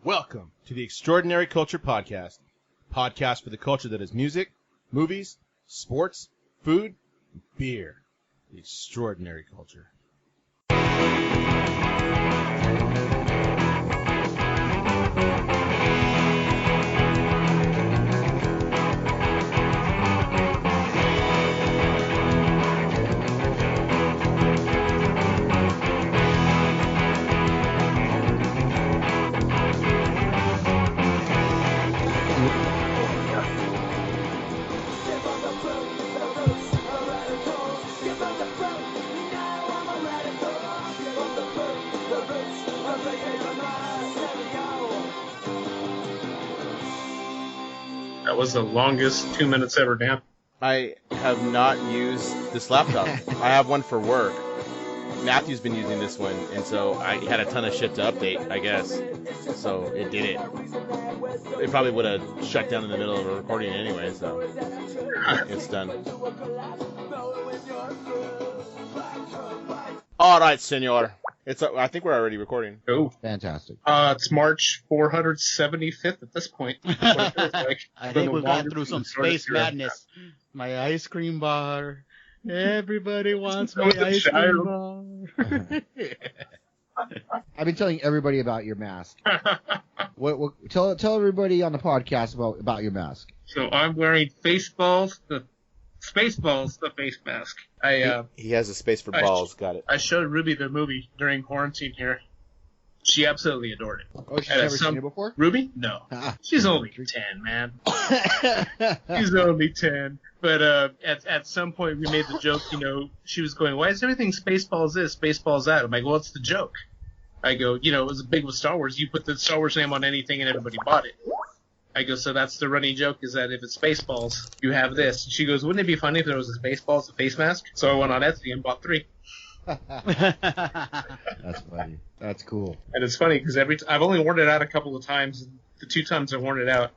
Welcome to the Extraordinary Culture Podcast. Podcast for the culture that is music, movies, sports, food, and beer. The Extraordinary Culture. That was the longest 2 minutes ever, Dan. I have not used this laptop. I have one for work. Matthew's been using this one, and so I had a ton of shit to update, I guess. So it did it. It probably would have shut down in the middle of a recording anyway, so it's done. All right, senor. I think we're already recording. Oh, fantastic. It's March 475th at this point. I think we've gone through some space madness. My ice cream bar. Everybody wants my ice cream bar. I've been telling everybody about your mask. Tell everybody on the podcast about your mask. So I'm wearing Spaceballs, the face mask. He has a space for balls. Got it. I showed Ruby the movie during quarantine here. She absolutely adored it. Oh, she's never seen it before? Ruby? No. She's only 10, man. She's only 10. But at some point we made the joke, she was going, why is everything Spaceballs this, Spaceballs that? I'm like, well, it's the joke. I go, it was big with Star Wars. You put the Star Wars name on anything and everybody bought it. I go, so that's the running joke, is that if it's Spaceballs, you have this. And she goes, wouldn't it be funny if there was a Spaceballs, a face mask? So I went on Etsy and bought 3. That's funny. That's cool. And it's funny because I've only worn it out a couple of times. And the 2 times I've worn it out,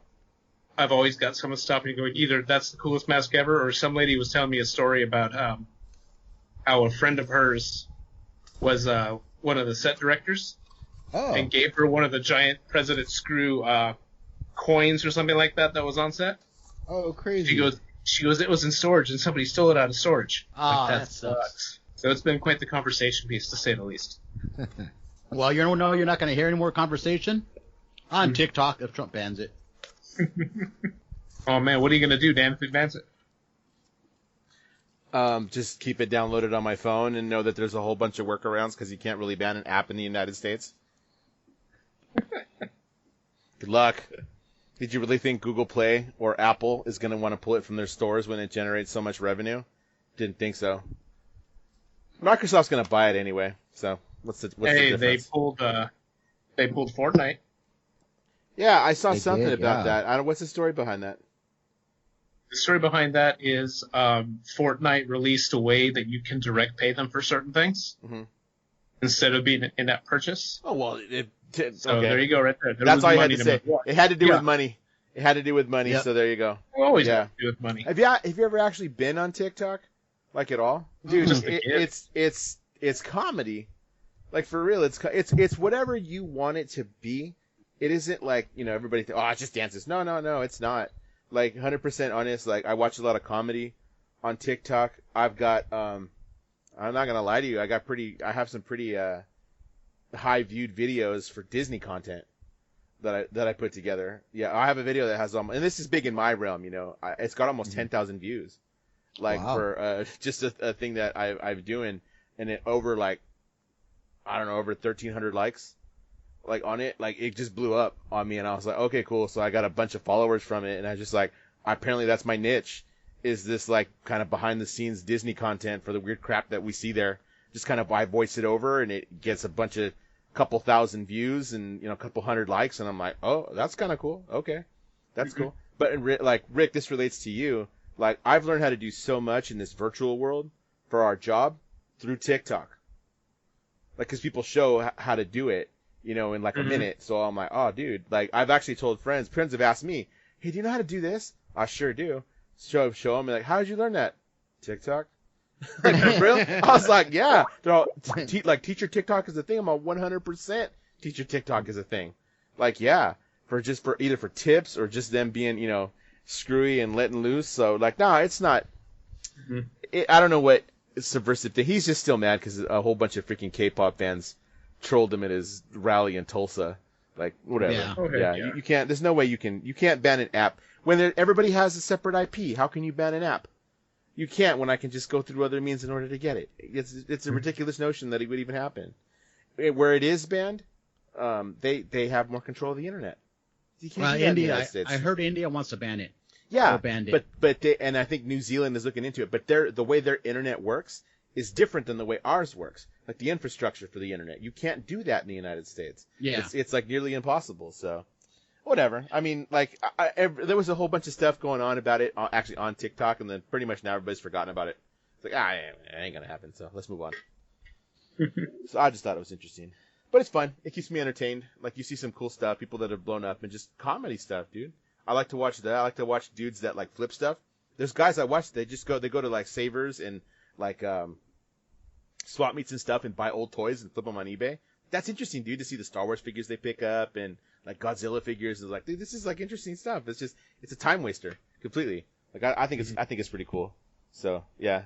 I've always got someone stopping and going, either that's the coolest mask ever, or some lady was telling me a story about how a friend of hers was one of the set directors and gave her one of the giant President Screw coins or something like that was on set. Oh, crazy. She goes, it was in storage and somebody stole it out of storage. Oh, that sucks. So it's been quite the conversation piece, to say the least. Well, you're not going to hear any more conversation on TikTok if Trump bans it. Oh, man, what are you going to do, Dan, if he bans it? Just keep it downloaded on my phone and know that there's a whole bunch of workarounds because you can't really ban an app in the United States. Good luck. Did you really think Google Play or Apple is going to want to pull it from their stores when it generates so much revenue? Didn't think so. Microsoft's going to buy it anyway. So what's the difference? They pulled Fortnite. Yeah, I saw something about that. What's the story behind that? The story behind that is Fortnite released a way that you can direct pay them for certain things instead of being an in-app purchase. Oh, well, so there you go, right there. That's all you had to say. It had to do with money. It had to do with money, so there you go. Always has to do with money. Have you ever actually been on TikTok, like at all, dude? It's comedy, like for real. It's whatever you want it to be. It isn't like everybody thinks, it's just dances. No, it's not. Like 100% honest. Like I watch a lot of comedy on TikTok. I've got I'm not gonna lie to you. I have some pretty high viewed videos for Disney content that I put together. Yeah, I have a video that has and this is big in my realm. It's got almost 10,000 views, like for just a thing that I'm doing, and it over over 1,300 likes, like on it. Like it just blew up on me, and I was like, okay, cool. So I got a bunch of followers from it, and I just apparently that's my niche, is this like kind of behind the scenes Disney content for the weird crap that we see there. Just kind of I voice it over and it gets a couple thousand views and a couple hundred likes, and I'm like, oh, that's kind of cool. Okay, that's cool. But like Rick, this relates to you. Like I've learned how to do so much in this virtual world for our job through TikTok. Like because people show how to do it, in like a minute. So I'm like, oh, dude. Like I've actually told friends. Friends have asked me, hey, do you know how to do this? I sure do. Show them. Like, how did you learn that? TikTok. Really? I was like, yeah. They're all, teacher TikTok is a thing. I'm all 100% teacher TikTok is a thing. Like, yeah, for either for tips or just them being, screwy and letting loose. So, like, no, it's not. Mm-hmm. I don't know what subversive thing. He's just still mad because a whole bunch of freaking K-pop fans trolled him at his rally in Tulsa. Like, whatever. Yeah. Okay, Yeah. You can't. There's no way you can't ban an app when everybody has a separate IP. How can you ban an app? You can't when I can just go through other means in order to get it. It's a ridiculous notion that it would even happen. Where it is banned, they have more control of the internet. You can't do that in the United States. I heard India wants to ban it. Yeah, or banned it. but and I think New Zealand is looking into it. But the way their internet works is different than the way ours works. Like the infrastructure for the internet, you can't do that in the United States. Yeah, it's like nearly impossible. So. Whatever. I mean, like, there was a whole bunch of stuff going on about it, actually on TikTok, and then pretty much now everybody's forgotten about it. It's like, it ain't gonna happen, so let's move on. So I just thought it was interesting. But it's fun. It keeps me entertained. Like, you see some cool stuff, people that have blown up, and just comedy stuff, dude. I like to watch that. I like to watch dudes that, like, flip stuff. There's guys I watch, they go to, like, Savers and, like, swap meets and stuff and buy old toys and flip them on eBay. That's interesting, dude, to see the Star Wars figures they pick up and, like, Godzilla figures. Is like, dude, this is, like, interesting stuff. It's a time waster completely. Like, I think it's pretty cool. So, yeah,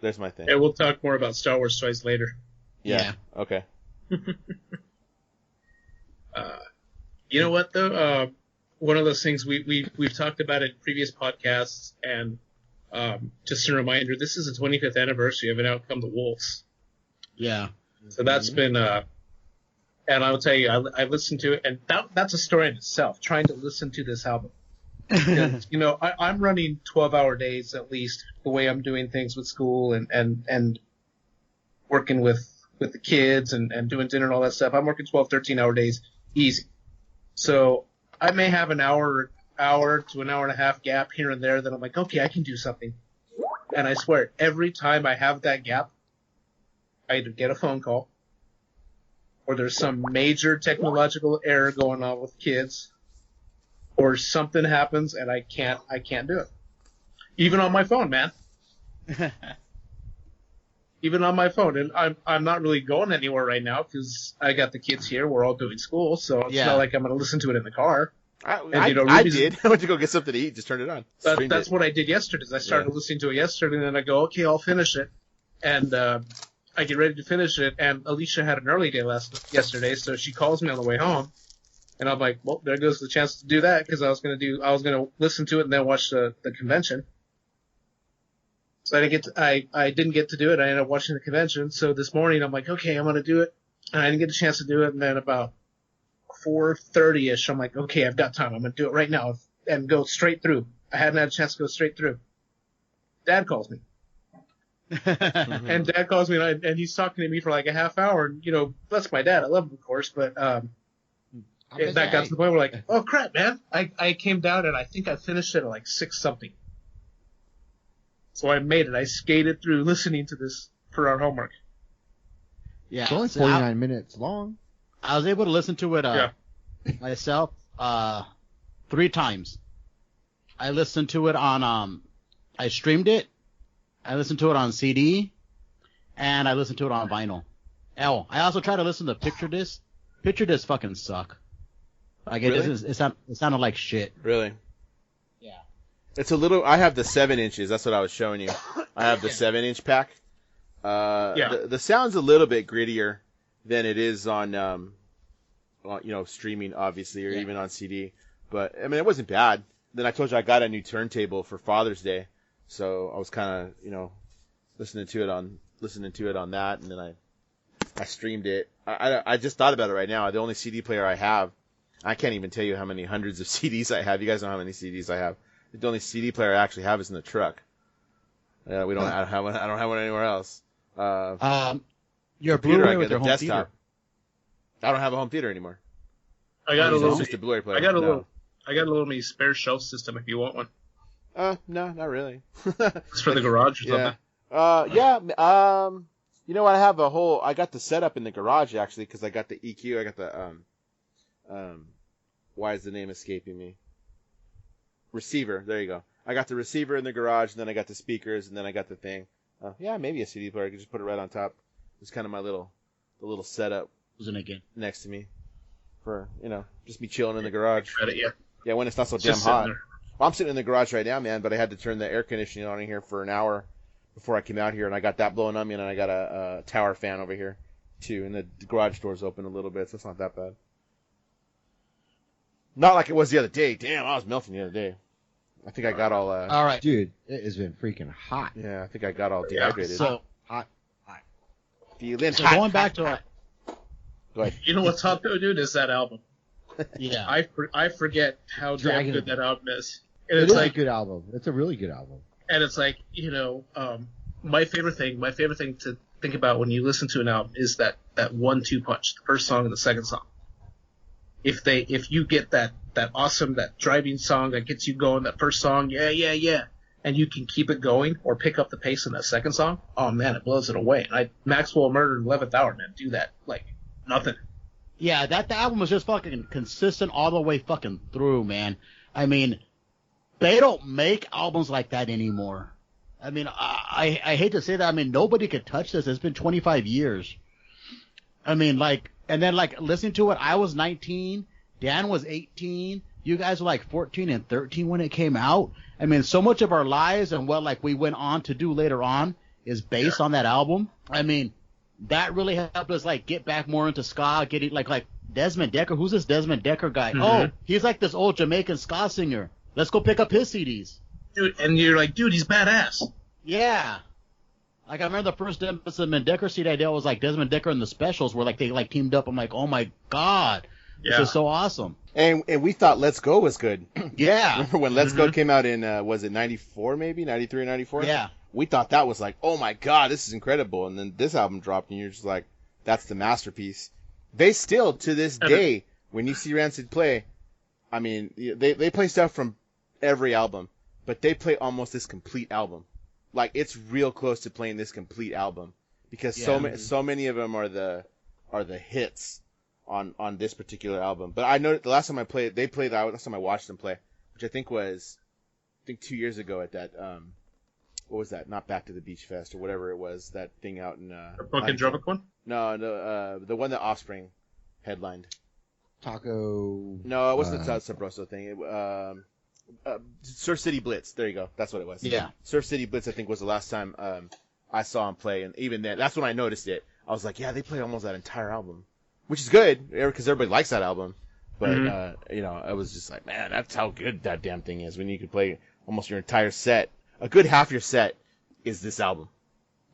there's my thing. Yeah, we'll talk more about Star Wars toys later. Yeah. Okay. You know what, though? One of those things we've talked about in previous podcasts, and just a reminder, this is the 25th anniversary of An Out Come the Wolves. Yeah. So that's been, and I will tell you, I listened to it, and that's a story in itself, trying to listen to this album. Because, I'm running 12-hour days at least, the way I'm doing things with school and working with the kids and doing dinner and all that stuff. I'm working 12, 13-hour days easy. So I may have an hour to an hour and a half gap here and there that I'm like, okay, I can do something. And I swear, every time I have that gap, I either get a phone call, or there's some major technological error going on with kids, or something happens and I can't do it. Even on my phone, man. Even on my phone. And I'm not really going anywhere right now because I got the kids here. We're all doing school, so it's not like I'm going to listen to it in the car. I did. I went to go get something to eat, just turned it on. That's what I did yesterday. I started listening to it yesterday, and then I go, okay, I'll finish it. And I get ready to finish it, and Alicia had an early day yesterday, so she calls me on the way home, and I'm like, well, there goes the chance to do that, because I was gonna listen to it and then watch the convention. So I didn't get to do it. I ended up watching the convention. So this morning I'm like, okay, I'm gonna do it, and I didn't get a chance to do it. And then about 4:30ish, I'm like, okay, I've got time. I'm gonna do it right now and go straight through. I hadn't had a chance to go straight through. Dad calls me. And Dad calls me, and he's talking to me for like a half hour. And, that's my dad. I love him, of course, but that got to the point where, like, oh, crap, man. I came down, and I think I finished it at like 6-something. So I made it. I skated through listening to this for our homework. Yeah. It's only 49 minutes long. I was able to listen to it myself 3 times. I listened to it on I streamed it. I listened to it on CD, and I listened to it on vinyl. I also tried to listen to Picture Disc. Picture Disc fucking suck. Like, really? It sounded like shit. Really? Yeah. It's a little. I have the 7 inches. That's what I was showing you. I have the 7-inch pack. The sound's a little bit grittier than it is on, streaming, obviously, or even on CD. But I mean, it wasn't bad. Then I told you I got a new turntable for Father's Day. So I was kind of, listening to it on that, and then I streamed it. I just thought about it right now. The only CD player I have, I can't even tell you how many hundreds of CDs I have. You guys know how many CDs I have. The only CD player I actually have is in the truck. I don't have one anywhere else. Your Blu-ray with your home theater. I don't have a home theater anymore. I got a little. Just a Blu-ray player. I got a little mini spare shelf system if you want one. No, not really. It's for the garage or something. You know what? I got the setup in the garage actually, because I got the EQ. I got the why is the name escaping me? Receiver. There you go. I got the receiver in the garage, and then I got the speakers, and then I got the thing. Maybe a CD player. I could just put it right on top. It's kind of the little setup. Again next to me. for just be chilling in the garage. Yeah, when it's not so damn Just hot. sitting there. Well, I'm sitting in the garage right now, man, but I had to turn the air conditioning on in here for an hour before I came out here, and I got that blowing on me, and I got a tower fan over here too, and the garage door's open a little bit, so it's not that bad. Not like it was the other day. Damn, I was melting the other day. I think I got all. All right, Dude, it has been freaking hot. Yeah, I think I got all dehydrated. so Hot. Feeling so hot, going back hot, to hot. Go ahead. You know what's hot though, dude? Is that album. yeah. I forget how damn Dragon. good that album is. And It it's is like, a good album. It's a really good album. and it's like, my favorite thing to think about when you listen to an album is that 1-2 punch, the first song and the second song. If you get that awesome, that driving song that gets you going, that first song, yeah, and you can keep it going or pick up the pace in that second song, oh man, it blows it away. And Maxwell Murder 11th Hour, man, do that like nothing. Yeah, that album was just fucking consistent all the way fucking through, man. I mean, they don't make albums like that anymore. I mean, I hate to say that. I mean, nobody could touch this. It's been 25 years. I mean, and then listening to it, I was 19, Dan was 18, you guys were like 14 and 13 when it came out. I mean, so much of our lives and what we went on to do later on is based on that album. I mean, that really helped us get back more into ska, getting like Desmond Decker. Who's this Desmond Decker guy? Mm-hmm. Oh, he's like this old Jamaican ska singer. Let's go pick up his CDs. Dude, and you're like, dude, he's badass. Yeah. I remember the first Desmond Decker CD I did was Desmond Decker and the Specials where they teamed up. I'm like, oh my god, this is so awesome. And we thought Let's Go was good. Yeah. Remember when Let's Go came out in was it 94 maybe 93 or 94? Yeah. We thought that was oh my god, this is incredible. And then this album dropped, and you're just like, that's the masterpiece. They still to this day, when you see Rancid play, I mean, they play stuff from every album, but they play almost this complete album. It's real close to playing this complete album because so many of them are the hits on this particular album. But I know the last time last time I watched them play, which I think was 2 years ago at that what was that? Not Back to the Beach Fest or whatever it was, that thing out in The Book and Drubic one? No, the one that Offspring headlined. Taco. No, it wasn't the Sabroso thing. Surf City Blitz. There you go. That's what it was. Yeah. Surf City Blitz, I think, was the last time I saw him play, and even then, that's when I noticed it. I was like, yeah, they played almost that entire album, which is good because everybody likes that album. But I was just like, man, that's how good that damn thing is when you could play almost your entire set. A good half your set is this album.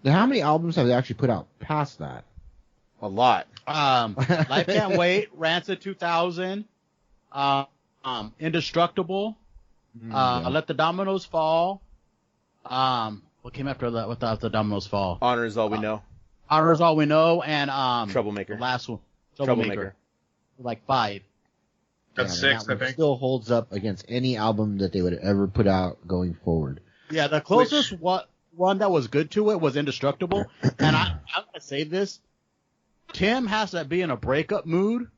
Now, how many albums have they actually put out past that? A lot. Life Can't Wait, Rancid 2000, Indestructible, Let the Dominoes Fall. What came after that? Without the Dominoes Fall? Honor Is All We Know. Honor Is All We Know, and Troublemaker. The last one, Troublemaker. 5. That's 6, I think. Still holds up against any album that they would ever put out going forward. Yeah, the closest one that was good to it was Indestructible. And I'm going to say this. Tim has to be in a breakup mood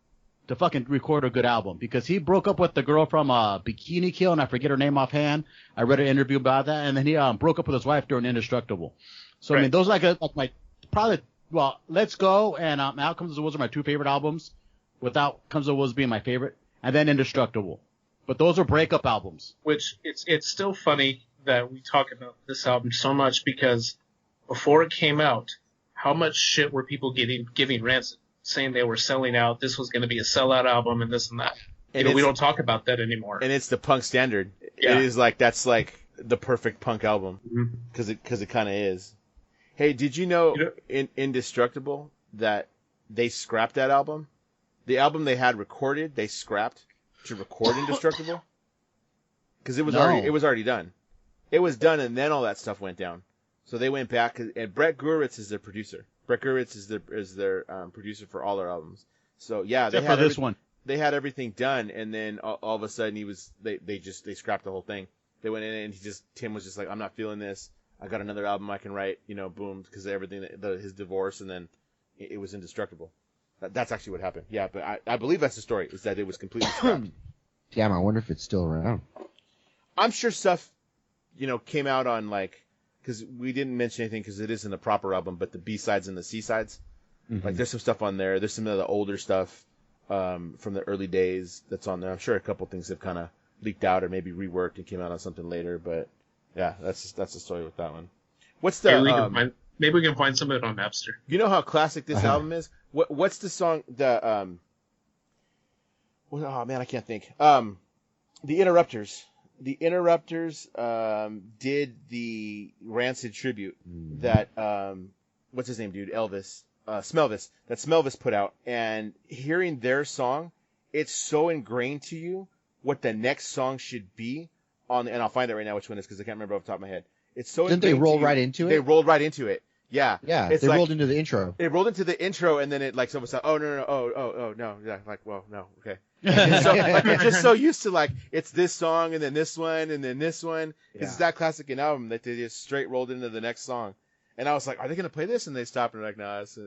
to fucking record a good album because he broke up with the girl from Bikini Kill, and I forget her name offhand. I read an interview about that, and then he broke up with his wife during Indestructible. So, right. I mean, those are my probably, Let's Go and Out Comes the Woods are my two favorite albums, without Comes the Woods being my favorite, and then Indestructible. But those are breakup albums. Which, it's still funny that we talk about this album so much because before it came out, how much shit were people giving Rancid, saying they were selling out, this was going to be a sellout album and this and that. And we don't talk about that anymore. And it's the punk standard. Yeah. It is that's the perfect punk album because it kind of is. Hey, did you know in Indestructible that they scrapped that album? The album they had recorded, they scrapped to record Indestructible because it was already done. It was done, and then all that stuff went down. So they went back, and Brett Gurewitz is their producer. Brett Gurewitz is their producer for all their albums. So yeah, they had this one. They had everything done, and then all of a sudden they scrapped the whole thing. They went in, and Tim was just like, I'm not feeling this. I got another album I can write, boom, because of everything, his divorce, and then it was Indestructible. That's actually what happened. Yeah, but I believe that's the story, is that it was completely scrapped. Damn, I wonder if it's still around. I'm sure stuff, came out on because we didn't mention anything because it isn't a proper album, but the B-sides and the C-sides. Mm-hmm. There's some stuff on there. There's some of the older stuff. from the early days that's on there. I'm sure a couple things have kind of leaked out or maybe reworked and came out on something later, but yeah, that's the story with that one. What's the maybe we can find some of it on Napster. You know how classic this album is? What's the song oh man, I can't think. The Interrupters. The Interrupters did the Rancid tribute that what's his name, dude? Elvis. Smelvis. That Smelvis put out, and hearing their song, it's so ingrained to you what the next song should be on, and I'll find out right now which one it is because I can't remember off the top of my head. It's so. Didn't they roll right into it? They rolled right into it. Yeah. Yeah. They rolled into the intro. It rolled into the intro, and then it like someone said, "Oh no, no, yeah." Like, well, no, okay. So like, I'm just so used to like it's this song and then this one and then this one because it's that classic an album that they just straight rolled into the next song. And I was like, "Are they gonna play this?" And they stopped and they're like, "No, it's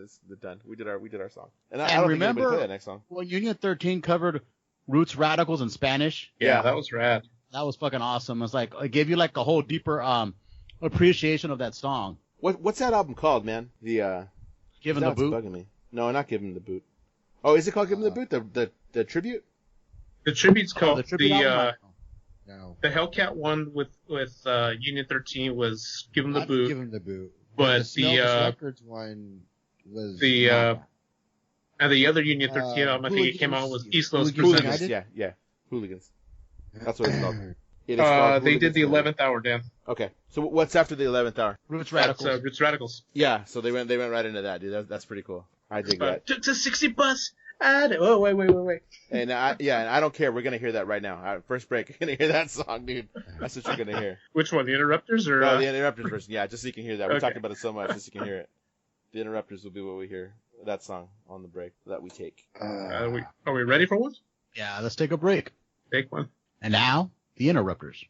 done. We did our song." And I don't remember think play that next song. When Union 13 covered Roots Radicals in Spanish. Yeah, that was rad. That was fucking awesome. It's like it gave you like a whole deeper appreciation of that song. What's that album called, man? The Give Him the Boot. Bugging me. No, not Give Him the Boot. Oh, is it called Give Him the Boot? The tribute? The tribute's called No. The Hellcat one with Union 13 was Give Him the Boot. Give Him the Boot. But the Records one was and the other Union 13 album I think it came out was East Los Hooligans. Yeah. Hooligans. That's what it's called. It is called they did the 11th hour, Dan. Okay. So what's after the 11th hour? Roots Radicals. Roots Radicals. Yeah, so they went right into that, dude. That's pretty cool. I dig that. Took the 60 bus. Oh, wait. And I don't care. We're gonna hear that right now. First break. You're gonna hear that song, dude. That's what you're gonna hear. Which one? The Interrupters or? No, the Interrupters version. Yeah, just so you can hear that. We're talking about it so much, just so you can hear it. The Interrupters will be what we hear. That song on the break that we take. Are we ready for one? Yeah, let's take a break. Take one. And now, the Interrupters.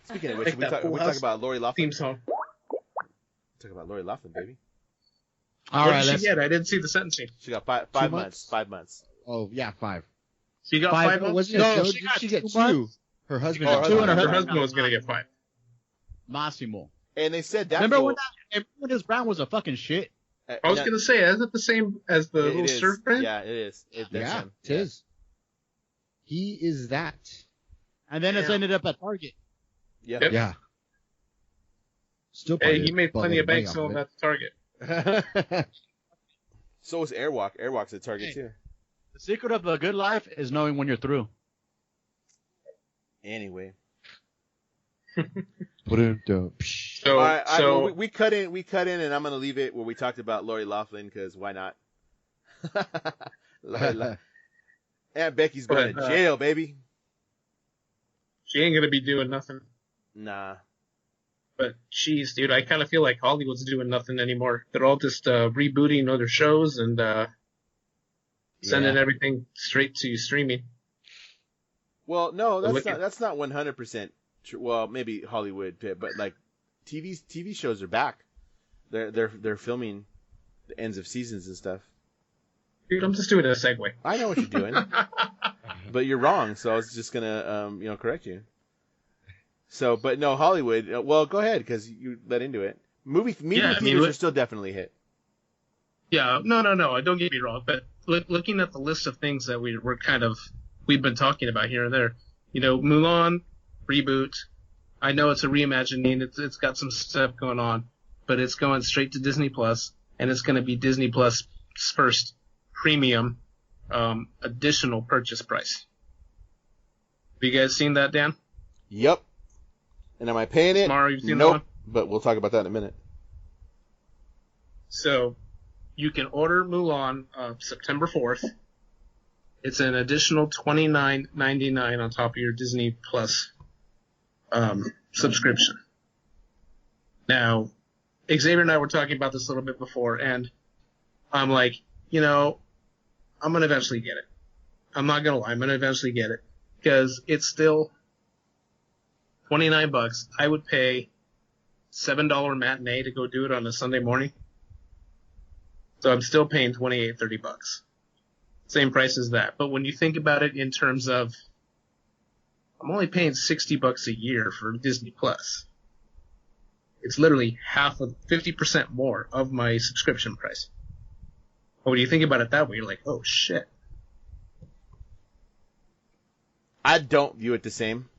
Speaking of which, we talk about Lori Loughlin. Theme song. Talk about Lori Loughlin, baby. All right, what did she get? I didn't see the sentencing. She got five months. 5 months. Oh yeah, 5. She got 5 months. Wasn't it? No, she got 2. Her husband got 2, and her husband was gonna get 5. Massimo. And they said that. Remember when his brand was a fucking shit? I was gonna say, is it the same as the little surf brand? Yeah, it is. It is. He is that. And then it's ended up at Target. Yeah. Yeah. Still. Hey, he made plenty of bank selling that to Target. So is Airwalk. Airwalk's at Target too. The secret of a good life is knowing when you're through. Anyway. So, well, we cut in, and I'm gonna leave it where we talked about Lori Loughlin because why not? Aunt Becky's going to jail, baby. She ain't gonna be doing nothing. Nah. But jeez, dude, I kind of feel like Hollywood's doing nothing anymore. They're all just rebooting other shows and sending everything straight to streaming. Well, no, that's not 100% true. Well, maybe Hollywood, but like TV shows are back. They're filming the ends of seasons and stuff. Dude, I'm just doing a segue. I know what you're doing, but you're wrong. So I was just gonna correct you. So, but no, Hollywood. Well, go ahead because you led into it. Movie theaters are still definitely hit. Yeah, no. Don't get me wrong, but looking at the list of things that we've been talking about here and there, Mulan, Reboot. I know it's a reimagining. It's got some stuff going on, but it's going straight to Disney Plus, and it's going to be Disney Plus first premium additional purchase price. Have you guys seen that, Dan? Yep. And am I paying it? Mara, you've seen nope. that one? But we'll talk about that in a minute. So you can order Mulan September 4th. It's an additional $29.99 on top of your Disney Plus subscription. Now, Xavier and I were talking about this a little bit before, and I'm like, I'm going to eventually get it. I'm not going to lie. I'm going to eventually get it because it's still $29. I would pay $7 matinee to go do it on a Sunday morning. So I'm still paying $28-$30. Same price as that. But when you think about it in terms of, I'm only paying $60 a year for Disney Plus. It's literally 50% more of my subscription price. But when you think about it that way, you're like, oh shit. I don't view it the same.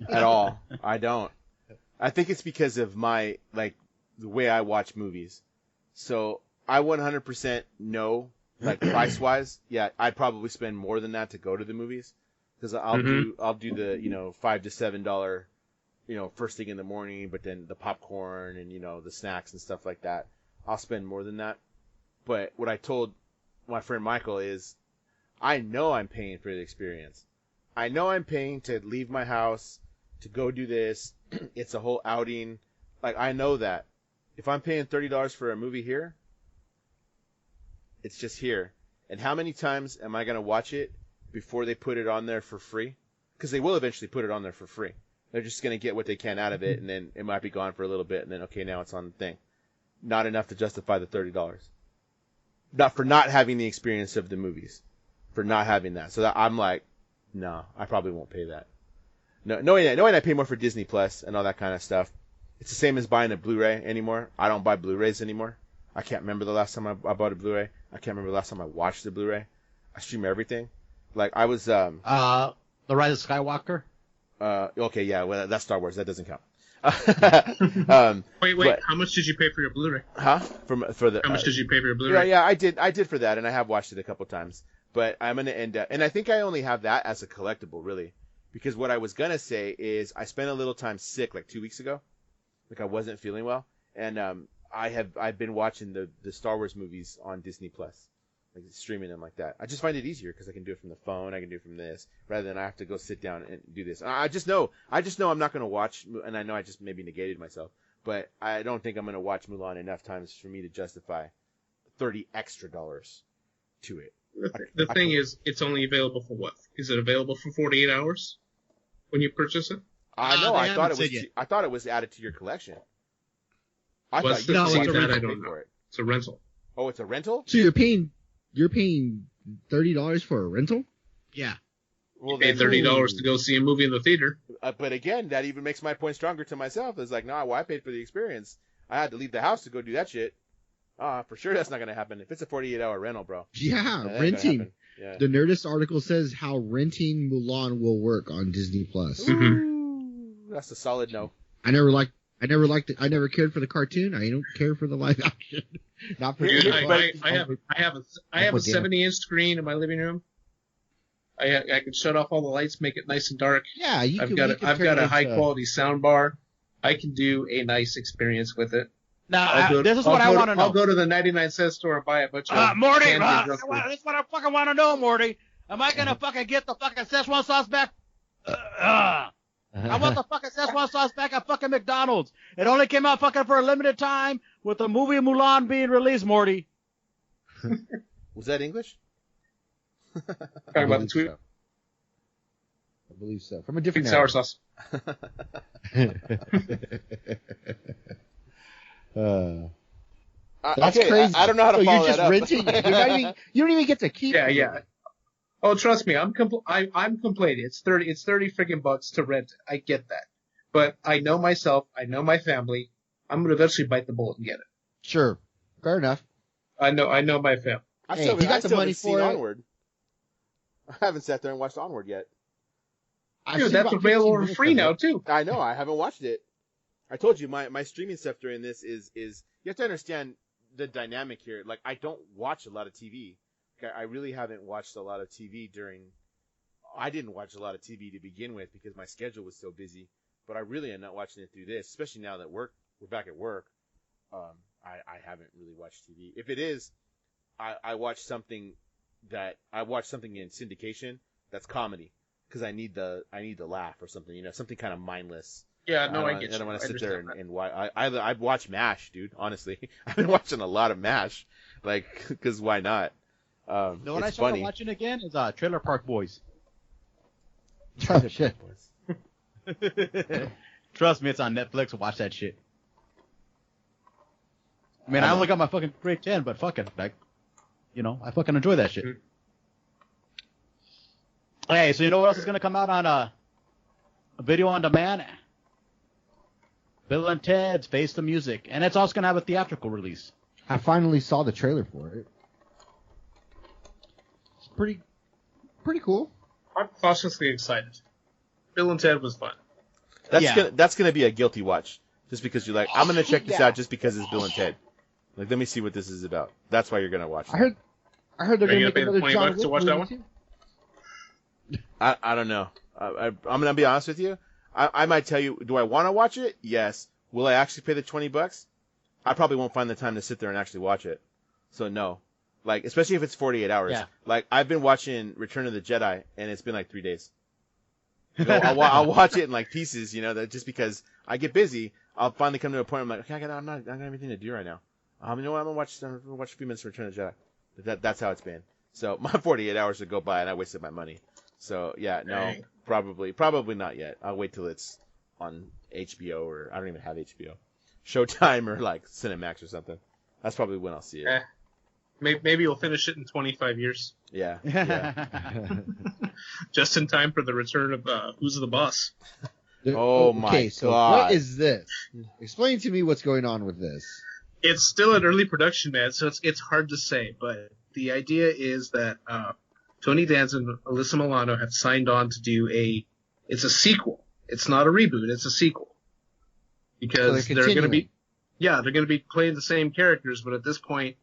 At all. I don't. I think it's because of the way I watch movies. So I 100% know, price-wise, yeah, I'd probably spend more than that to go to the movies. Because I'll do the, $5 to $7, first thing in the morning, but then the popcorn and, the snacks and stuff like that. I'll spend more than that. But what I told my friend Michael is, I know I'm paying for the experience. I know I'm paying to leave my house, to go do this. It's a whole outing. I know that. If I'm paying $30 for a movie here, it's just here. And how many times am I going to watch it before they put it on there for free? Because they will eventually put it on there for free. They're just going to get what they can out of it, and then it might be gone for a little bit, and then, okay, now it's on the thing. Not enough to justify the $30. Not for not having the experience of the movies. For not having that. So I'm like, no, I probably won't pay that. No, knowing I pay more for Disney Plus and all that kind of stuff. It's the same as buying a Blu-ray anymore. I don't buy Blu-rays anymore. I can't remember the last time I bought a Blu-ray. I can't remember the last time I watched a Blu-ray. I stream everything. I was The Rise of Skywalker. Okay, yeah, well that's Star Wars. That doesn't count. Wait, but, how much did you pay for your Blu-ray? Huh? How much did you pay for your Blu-ray? Yeah, I did for that, and I have watched it a couple times. But I'm gonna end up, and I think I only have that as a collectible, really, because what I was gonna say is I spent a little time sick 2 weeks ago, I wasn't feeling well, and I've been watching the Star Wars movies on Disney Plus, streaming them like that. I just find it easier because I can do it from the phone, I can do it from this, rather than I have to go sit down and do this. I just know I'm not gonna watch, and I know I just maybe negated myself, but I don't think I'm gonna watch Mulan enough times for me to justify $30 extra to it. The thing is, it's only available for what? Is it available for 48 hours when you purchase it? I know. I thought it was added to your collection. I thought you for it. It's a rental. Oh, it's a rental? So you're paying $30 for a rental? Yeah. Well, you pay $30 to go see a movie in the theater. But again, that even makes my point stronger to myself. It's no, I paid for the experience. I had to leave the house to go do that shit. For sure that's not going to happen. If it's a 48-hour rental, bro. Yeah, renting. Yeah. The Nerdist article says how renting Mulan will work on Disney Plus. Ooh, that's a solid no. I never cared for the cartoon. I don't care for the live action. Not for Dude, Disney Plus. I have a 70-inch screen in my living room. I can shut off all the lights, make it nice and dark. Yeah, I've got a high quality sound bar. I can do a nice experience with it. Now, this is what I want to know. I'll go to the 99-cent store and buy a bunch of Morty, candy this is what I fucking want to know, Morty. Am I gonna fucking get the fucking Szechuan sauce back? I want the fucking Szechuan sauce back at fucking McDonald's. It only came out fucking for a limited time with the movie Mulan being released, Morty. Was that English? Talking about the tweet. So. I believe so. From a different sour sauce. That's crazy. I don't know how to follow you're just that up. renting. You don't even get to keep it. Yeah. Oh, trust me, I'm complaining. It's 30 freaking bucks to rent. I get that. But I know myself, I know my family. I'm going to eventually bite the bullet and get it. Sure. Fair enough. I know my family. I Hey, still, you got I the still money haven't seen for it. Onward. I haven't sat there and watched Onward yet. Dude, that's available for free now, too. I know, I haven't watched it. I told you, my streaming stuff during this is you have to understand the dynamic here. Like, I don't watch a lot of TV. I really haven't watched a lot of TV I didn't watch a lot of TV to begin with because my schedule was so busy, but I really am not watching it through this, especially now that we're back at work. I haven't really watched TV. If it is, I watch something in syndication that's comedy because I need the laugh or something, something kind of mindless. Yeah, no, I get you. I don't want to sit there and watch. I watch MASH, dude. Honestly, I've been watching a lot of MASH, like, because why not? What I started watching again is Trailer Park Boys. Oh, shit. Trust me, it's on Netflix. Watch that shit. I mean, I only got my fucking grade 10, but fucking, like, I fucking enjoy that shit. Hey, so you know what else is going to come out on a video on demand? Bill and Ted's Face the Music. And it's also going to have a theatrical release. I finally saw the trailer for it. It's pretty cool. I'm cautiously excited. Bill and Ted was fun. That's gonna be a guilty watch, just because you're like, I'm gonna check this out just because it's Bill and Ted. Like, let me see what this is about. That's why you're gonna watch it. I heard they're gonna make pay the another $20 John to watch that one? I don't know. I'm gonna be honest with you. I might tell you, do I want to watch it? Yes. Will I actually pay the $20? I probably won't find the time to sit there and actually watch it. So no. Like, especially if it's 48 hours. Yeah. Like, I've been watching Return of the Jedi, and it's been like 3 days. I'll watch it in like pieces, that just because I get busy, I'll finally come to a point where I'm like, okay, I don't have anything to do right now. You know what? I'm gonna watch a few minutes of Return of the Jedi. That's how it's been. So my 48 hours would go by, and I wasted my money. So yeah, no, Dang. probably not yet. I'll wait till it's on HBO, or I don't even have HBO, Showtime, or like Cinemax or something. That's probably when I'll see it. Maybe you'll finish it in 25 years. Yeah. Just in time for the return of Who's the Boss. Oh my Okay, so God. what is this? Explain to me what's going on with this. It's still in early production, man, so it's hard to say. But the idea is that Tony Danza and Alyssa Milano have signed on to do it's a sequel. It's not a reboot, it's a sequel. Because they're going to be playing the same characters, but at this point,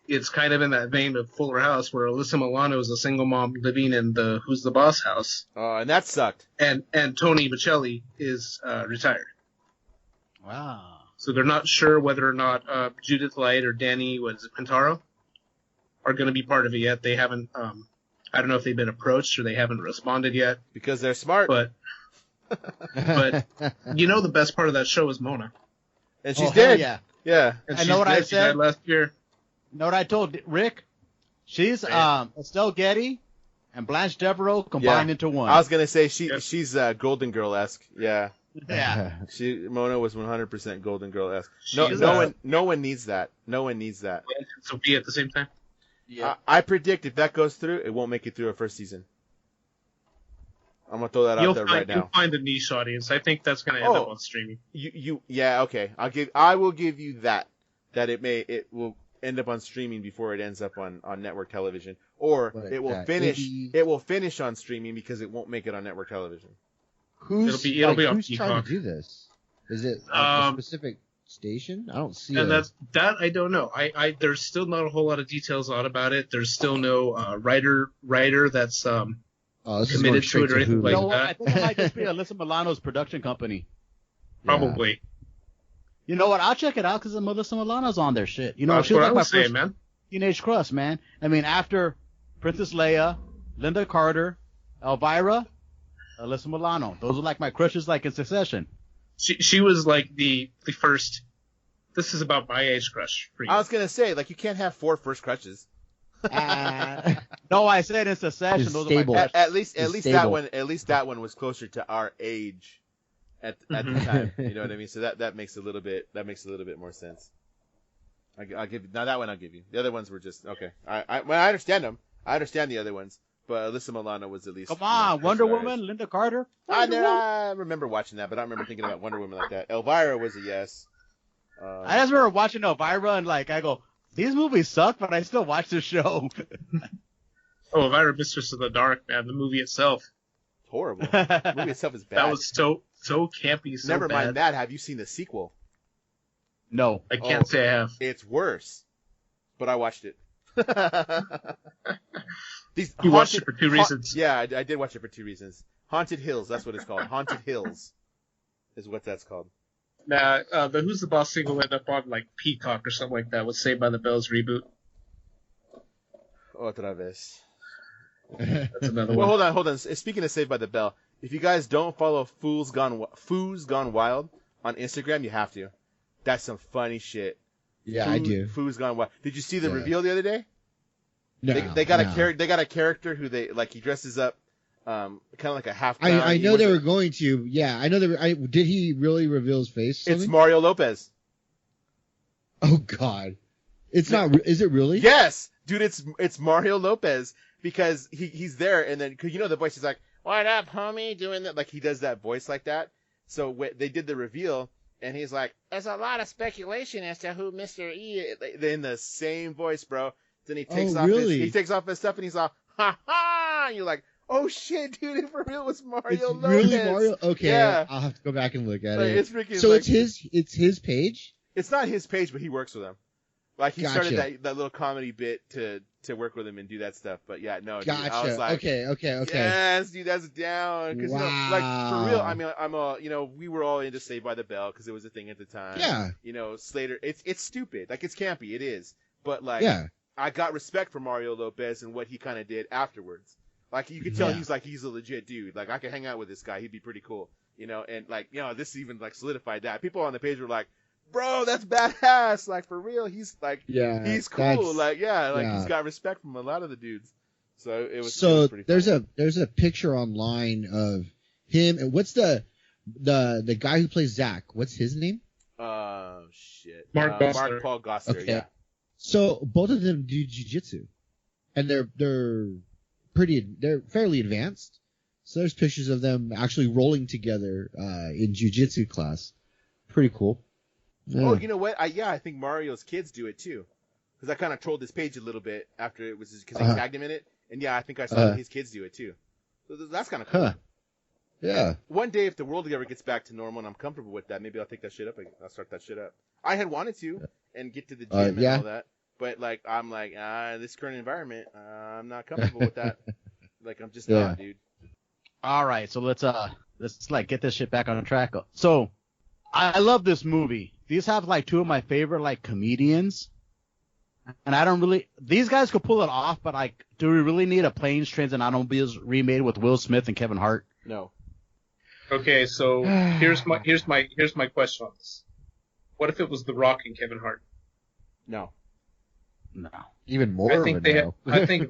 it's kind of in that vein of Fuller House, where Alyssa Milano is a single mom living in the Who's the Boss house. Oh, and that sucked. And Tony Michelli is retired. Wow. So they're not sure whether or not Judith Light or Danny Pintaro are going to be part of it yet. They haven't. I don't know if they've been approached or they haven't responded yet. Because they're smart. But the best part of that show is Mona. And she's dead. Yeah. Yeah. And I know what I She died said. last year. You know what I told Rick? She's Estelle Getty and Blanche Devereaux combined into one. I was gonna say she's Golden Girl-esque. Yeah. Yeah. Mona was 100% Golden Girl-esque. She's, No one needs that. No one needs that. Blanche and Sophia at the same time. Yeah. I predict if that goes through, it won't make it through a first season. I'm gonna throw that out there right now. You'll find a niche audience. I think that's gonna end up on streaming. Yeah, okay. I will give you that. That it end up on streaming before it ends up on network television, or What, it will finish. It will finish on streaming because it won't make it on network television. Who's it'll be on who's trying Peacock. to do this? Is it a specific station? I don't see it. And that I don't know. I there's still not a whole lot of details on about it. There's still no writer that's committed to it or anything like that. I think it might just be Alyssa Milano's production company. Probably. You know what? I'll check it out because Melissa Milano's on their shit. You know, That's she was what like I my was saying, first man. teenage crush, man. I mean, after Princess Leia, Linda Carter, Elvira, Alyssa Milano. Those are like my crushes, like in succession. She was like the first. This is about my age crush for you. I was gonna say, like, you can't have 4 first crushes. No, I said in succession. Those stable. are my crushes. At least stable. that one. At least that one was closer to our age at the time. You know what I mean? So that makes a little bit more sense. I'll give you, now that one. I'll give you. The other ones were just okay. I understand them. I understand the other ones, but Alyssa Milano was at least. Come on, Wonder closer to our Woman, age. Linda Carter. I remember watching that, but I don't remember thinking about Wonder Woman like that. Elvira was a yes. I just remember watching Elvira and like I go, these movies suck, but I still watch the show. Oh, Elvira, Mistress of the Dark, man. The movie itself. Horrible. The movie itself is bad. That was so campy. So Never bad. mind that. Have you seen the sequel? No. I can't say I have. It's worse, but I watched it. You watched it for 2 reasons. Yeah, I did watch it for 2 reasons. Haunted Hills, that's what it's called. Haunted Hills is what that's called. Nah, the Who's the Boss single went up on like Peacock or something like that with Saved by the Bell's reboot. Otra vez. That's another Well, one. hold on. Speaking of Saved by the Bell, if you guys don't follow Foos Gone Wild on Instagram, you have to. That's some funny shit. Yeah, I do. Foos Gone Wild. Did you see the reveal the other day? No, They got a character who he dresses up, kind of like a half. I know they were going to. Yeah, I know they were. Did he really reveal his face? It's Mario Lopez. Oh God, it's not. Is it really? Yes, dude. It's Mario Lopez because he's there, and then cause you know the voice is like, "What up, homie?" Doing that, like he does that voice like that. So they did the reveal, and he's like, "There's a lot of speculation as to who Mr. E is." In the same voice, bro. Then he takes off his stuff, and he's all, "Ha ha!" And you're like, "Oh shit, dude! It for real was Mario Lopez." Really Mario? Okay, yeah. I'll have to go back and look at Like, it. it's freaking. So like, it's his page. It's not his page, but he works with him. Like he Gotcha. started that little comedy bit to work with him and do that stuff. But yeah, no, dude, Gotcha. I was like, okay. yes, dude, that's down. Because you know, like for real, I mean, we were all into Saved by the Bell because it was a thing at the time. Yeah. You know, Slater, it's stupid, like it's campy, it is. But like, Yeah. I got respect for Mario Lopez and what he kind of did afterwards. Like you could tell Yeah. he's a legit dude. Like I could hang out with this guy, he'd be pretty cool. You know, and like this even like solidified that. People on the page were like, "Bro, that's badass!" Like for real, he's like, he's cool. Like he's got respect from a lot of the dudes. So it was. So it was pretty funny. there's a picture online of him and what's the guy who plays Zach? What's his name? Shit. Mark Paul Gosselaar. Okay. Yeah. So both of them do jiu-jitsu, and they're fairly advanced. So there's pictures of them actually rolling together in jiu-jitsu class. Pretty cool. Yeah. Oh, you know what? I think Mario's kids do it too, because I kind of trolled this page a little bit after it was because they tagged him in it, and I think I saw his kids do it too. So that's kind of cool. Huh. Yeah. One day, if the world ever gets back to normal and I'm comfortable with that, maybe I'll take that shit up. I'll start that shit up. I had wanted to and get to the gym and all that, but like I'm like, this current environment, I'm not comfortable with that. Like I'm just not, dude. All right, so let's like get this shit back on track. So I love this movie. These have like 2 of my favorite like comedians, and I don't really. These guys could pull it off, but like, do we really need a Planes, Trains, and Automobiles remade with Will Smith and Kevin Hart? No. Okay, so here's my question on this. What if it was The Rock and Kevin Hart? No. Even more. I think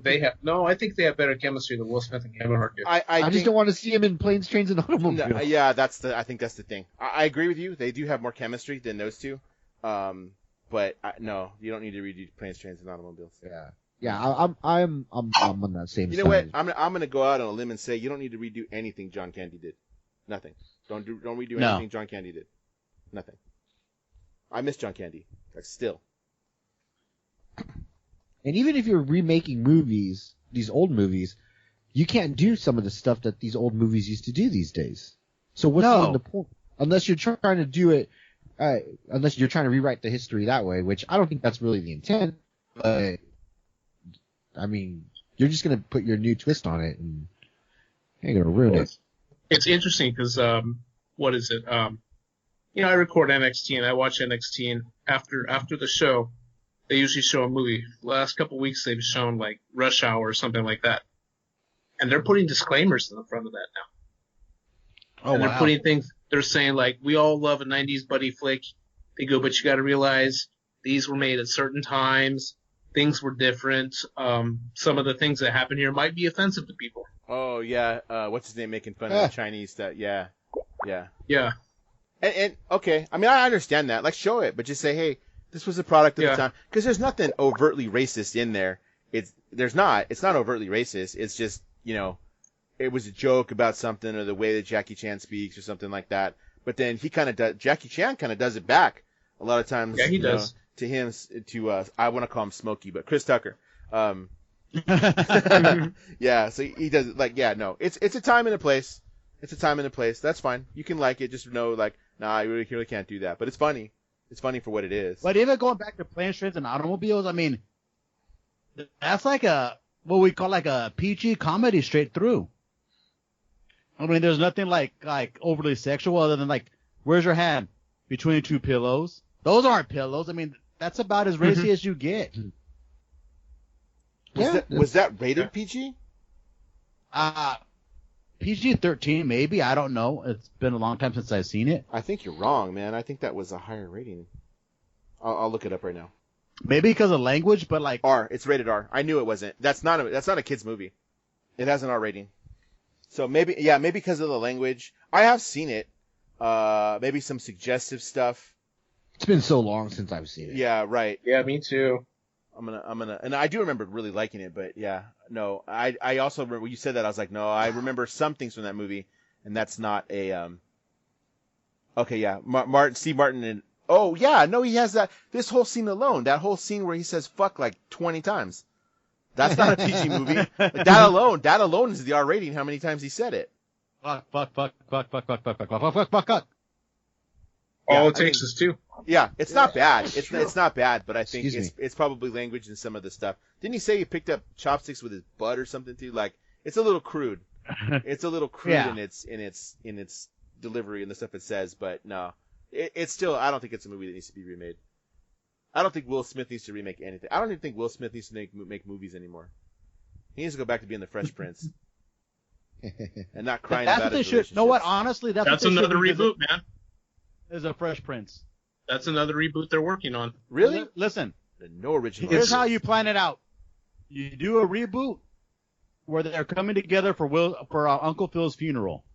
they have better chemistry than Will Smith and Kevin Hart do. I just don't want to see him in Planes, Trains, and Automobiles. No, yeah, I think that's the thing. I agree with you. They do have more chemistry than those two. But no, you don't need to redo Planes, Trains, and Automobiles. Yeah, I'm on that same side. You know what? I'm gonna go out on a limb and say you don't need to redo anything John Candy did. Nothing. Don't redo anything John Candy did. Nothing. I miss John Candy. Like still. And even if you're remaking movies, these old movies, you can't do some of the stuff that these old movies used to do these days. So what's even the point? Unless you're trying to do it, unless you're trying to rewrite the history that way, which I don't think that's really the intent. But I mean, you're just gonna put your new twist on it, and you're gonna ruin it. It's interesting because what is it? I record NXT and I watch NXT, and after the show, they usually show a movie. The last couple of weeks, they've shown like Rush Hour or something like that, and they're putting disclaimers in the front of that now. And they're putting things. They're saying like, we all love a '90s buddy flick. They go, but you got to realize these were made at certain times. Things were different. Some of the things that happen here might be offensive to people. Oh yeah, what's his name making fun of the Chinese stuff? Yeah. And okay, I mean I understand that. Like show it, but just say, hey, this was a product of the time. Because there's nothing overtly racist in there. It's not overtly racist. It's just it was a joke about something or the way that Jackie Chan speaks or something like that. But then Jackie Chan kind of does it back a lot of times. Yeah, he does. To him, I want to call him Smokey, but Chris Tucker. Yeah, so he does it it's a time and a place. It's a time and a place. That's fine. You can like it. Just know nah, I really can't do that. But it's funny. It's funny for what it is. But even going back to planes, trains, and automobiles, I mean, that's like what we call like a PG comedy straight through. I mean, there's nothing like overly sexual other than like, where's your hand? Between two pillows. Those aren't pillows. I mean, that's about as racy as you get. Was that rated PG? PG-13 maybe. I don't know. It's been a long time since I've seen it. I think you're wrong, man. I think that was a higher rating. I'll look it up right now. Maybe because of language, but like R. It's rated R. I knew it wasn't. That's not a kid's movie. It has an R rating. So maybe because of the language. I have seen it. Maybe some suggestive stuff. It's been so long since I've seen it. Yeah, right. Yeah, me too. I'm gonna, and I do remember really liking it, but yeah, no, I also remember when you said that, I was like, no, I remember some things from that movie, and that's not a, okay, yeah, Steve Martin, and, oh yeah, no, he has this whole scene alone, that whole scene where he says fuck like 20 times. That's not a PG movie. Like, that alone is the R rating, how many times he said it. Fuck. All it takes is two. Yeah, it's not bad. It's not bad, but I think it's probably language and some of the stuff. Didn't he say he picked up chopsticks with his butt or something too? Like, it's a little crude. It's a little crude in its delivery and the stuff it says, but no, it's still. I don't think it's a movie that needs to be remade. I don't think Will Smith needs to remake anything. I don't even think Will Smith needs to make movies anymore. He needs to go back to being the Fresh Prince and not crying about his relationships. No, what? Honestly, that's another reboot, man. Is a Fresh Prince. That's another reboot they're working on. Really? Listen. No original. Here's how you plan it out. You do a reboot where they're coming together for Uncle Phil's funeral.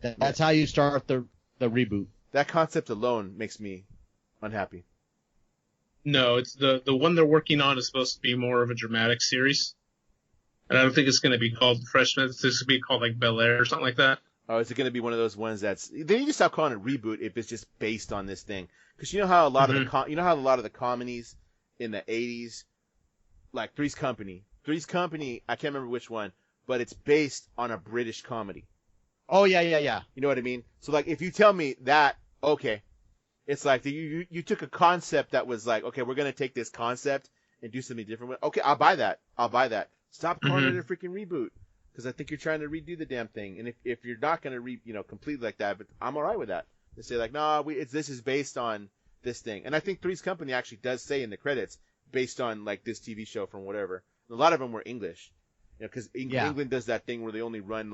That's how you start the reboot. That concept alone makes me unhappy. No, it's the one they're working on is supposed to be more of a dramatic series. And I don't think it's going to be called Fresh Prince. It's going to be called like Bel Air or something like that. Oh, is it going to be one of those ones they need to stop calling it reboot if it's just based on this thing? Because you know how a lot of the comedies in the 80s, like Three's Company, I can't remember which one, but it's based on a British comedy. Oh yeah. You know what I mean? So like, if you tell me that, okay, it's like you took a concept that was like, okay, we're going to take this concept and do something different with it. Okay, I'll buy that. Stop calling it a freaking reboot. Because I think you're trying to redo the damn thing, and if you're not going to completely like that, but I'm all right with that. They say like, no, this is based on this thing, and I think Three's Company actually does say in the credits based on like this TV show from whatever. And a lot of them were English, because England does that thing where they only run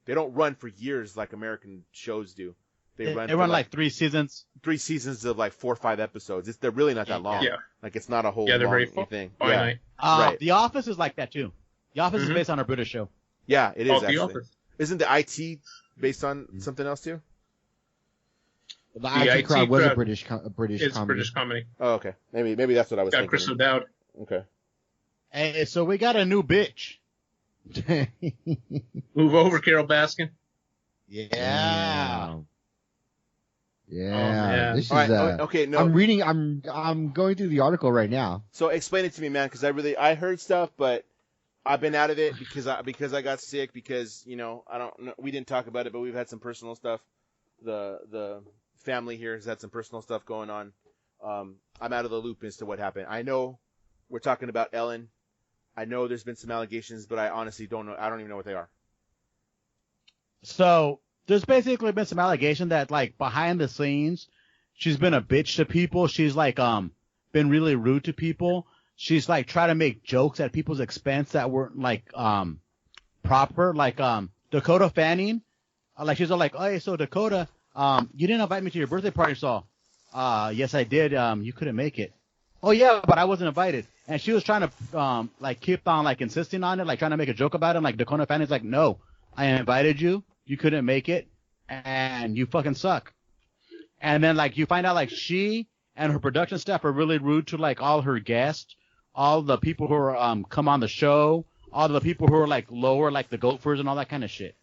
they don't run for years like American shows do. They run like 3 seasons. 3 seasons of like 4 or 5 episodes. They're really not that long. Yeah. Like it's not a whole they're long very thing. Finite. Yeah. Right. The Office is like that too. The Office is based on a British show. Yeah, it is actually. The Office. Isn't the IT based on something else too? The IT Crowd was a British comedy. It's a British comedy. Oh, okay. Maybe that's what I was thinking. Got Chris O'Dowd. Okay. Hey, so we got a new bitch. Move over, Carole Baskin. Yeah. Yeah, this is right, okay. No, I'm reading. I'm going through the article right now. So explain it to me, man, because I heard stuff, but I've been out of it because I got sick. Because I don't know. We didn't talk about it, but we've had some personal stuff. The family here has had some personal stuff going on. I'm out of the loop as to what happened. I know we're talking about Ellen. I know there's been some allegations, but I honestly don't know. I don't even know what they are. So there's basically been some allegation that like behind the scenes, she's been a bitch to people. She's like been really rude to people. She's like trying to make jokes at people's expense that weren't like proper. Like Dakota Fanning, like she's all like, "Hey, so Dakota, you didn't invite me to your birthday party, so yes I did. You couldn't make it. Oh yeah, but I wasn't invited." And she was trying to like keep on like insisting on it, like trying to make a joke about it. And, like Dakota Fanning's like, "No, I invited you. You couldn't make it, and you fucking suck." And then like you find out like she and her production staff are really rude to like all her guests, all the people who are come on the show, all the people who are like lower, like the Gophers and all that kind of shit.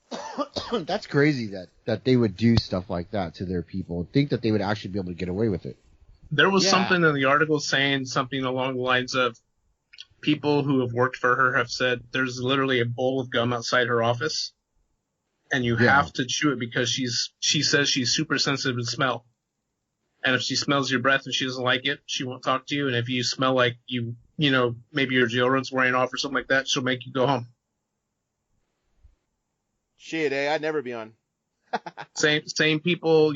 That's crazy that they would do stuff like that to their people. Think that they would actually be able to get away with it. There was something in the article saying something along the lines of people who have worked for her have said there's literally a bowl of gum outside her office, and you have to chew it because she says she's super sensitive to smell. And if she smells your breath and she doesn't like it, she won't talk to you. And if you smell like maybe your deodorant's wearing off or something like that, she'll make you go home. Shit, I'd never be on. Same people,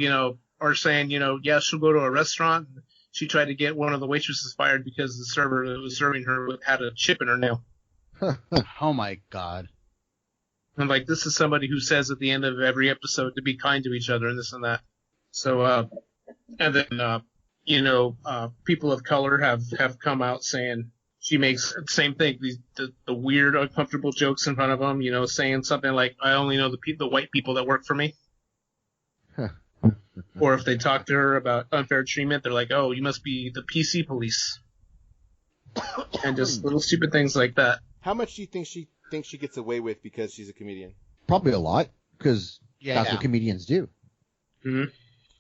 are saying, she'll go to a restaurant. She tried to get one of the waitresses fired because the server that was serving her had a chip in her nail. Oh my God. And like, this is somebody who says at the end of every episode to be kind to each other and this and that. So, and then, people of color have come out saying she makes the same thing, the weird, uncomfortable jokes in front of them, saying something like, "I only know the white people that work for me." Or if they talk to her about unfair treatment, they're like, "Oh, you must be the PC police." And just little stupid things like that. How much do you think she thinks she gets away with because she's a comedian? Probably a lot, because that's what comedians do. Mm-hmm.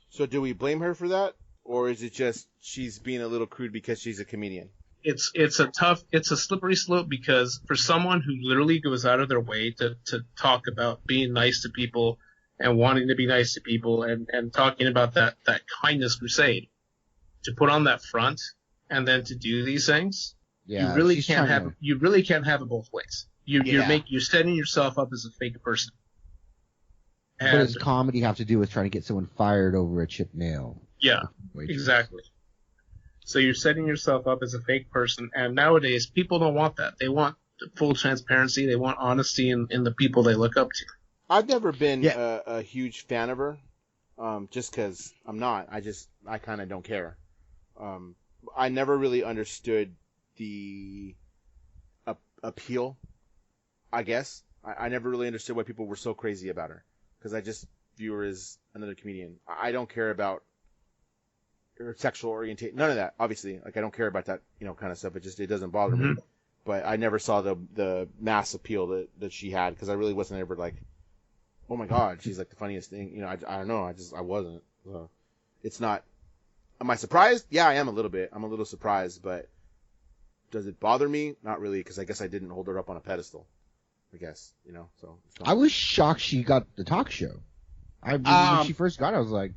So do we blame her for that? Or is it just she's being a little crude because she's a comedian? It's a slippery slope, because for someone who literally goes out of their way to talk about being nice to people and wanting to be nice to people and talking about that kindness crusade, to put on that front and then to do these things, you really can't have it both ways. You're setting yourself up as a fake person. And what does comedy have to do with trying to get someone fired over a chipped nail? Yeah, exactly. So you're setting yourself up as a fake person, and nowadays people don't want that. They want full transparency. They want honesty in the people they look up to. I've never been a huge fan of her, just because I'm not. I kind of don't care. I never really understood the appeal, I guess. I never really understood why people were so crazy about her, because I just view her as another comedian. I don't care about her sexual orientation, none of that, obviously. Like, I don't care about that, kind of stuff. It doesn't bother me. But I never saw the mass appeal that she had, because I really wasn't ever like, oh my God, she's like the funniest thing. I don't know. I wasn't. So it's not. Am I surprised? Yeah, I am a little bit. I'm a little surprised, but does it bother me? Not really, because I guess I didn't hold her up on a pedestal. I guess, so. I was shocked she got the talk show. When she first got it, I was like,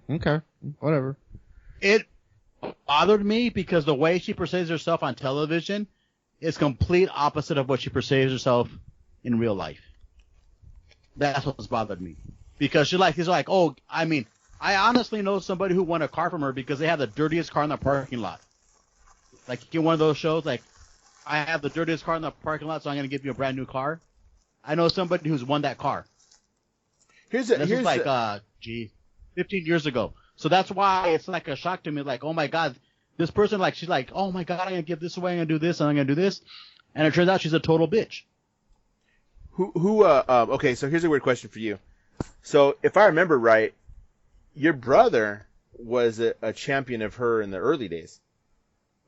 okay, whatever. It bothered me because the way she portrays herself on television is complete opposite of what she portrays herself in real life. That's what's bothered me. Because she's like, oh, I mean, I honestly know somebody who won a car from her because they have the dirtiest car in the parking lot. Like, in one of those shows, like, I have the dirtiest car in the parking lot, so I'm going to give you a brand new car. I know somebody who's won that car. This was like 15 years ago. So that's why it's like a shock to me. Like, oh my God, this person, like, she's like, oh my God, I'm going to give this away. I'm going to do this and I'm going to do this. And it turns out she's a total bitch. Okay, so here's a weird question for you. So if I remember right, your brother was a champion of her in the early days.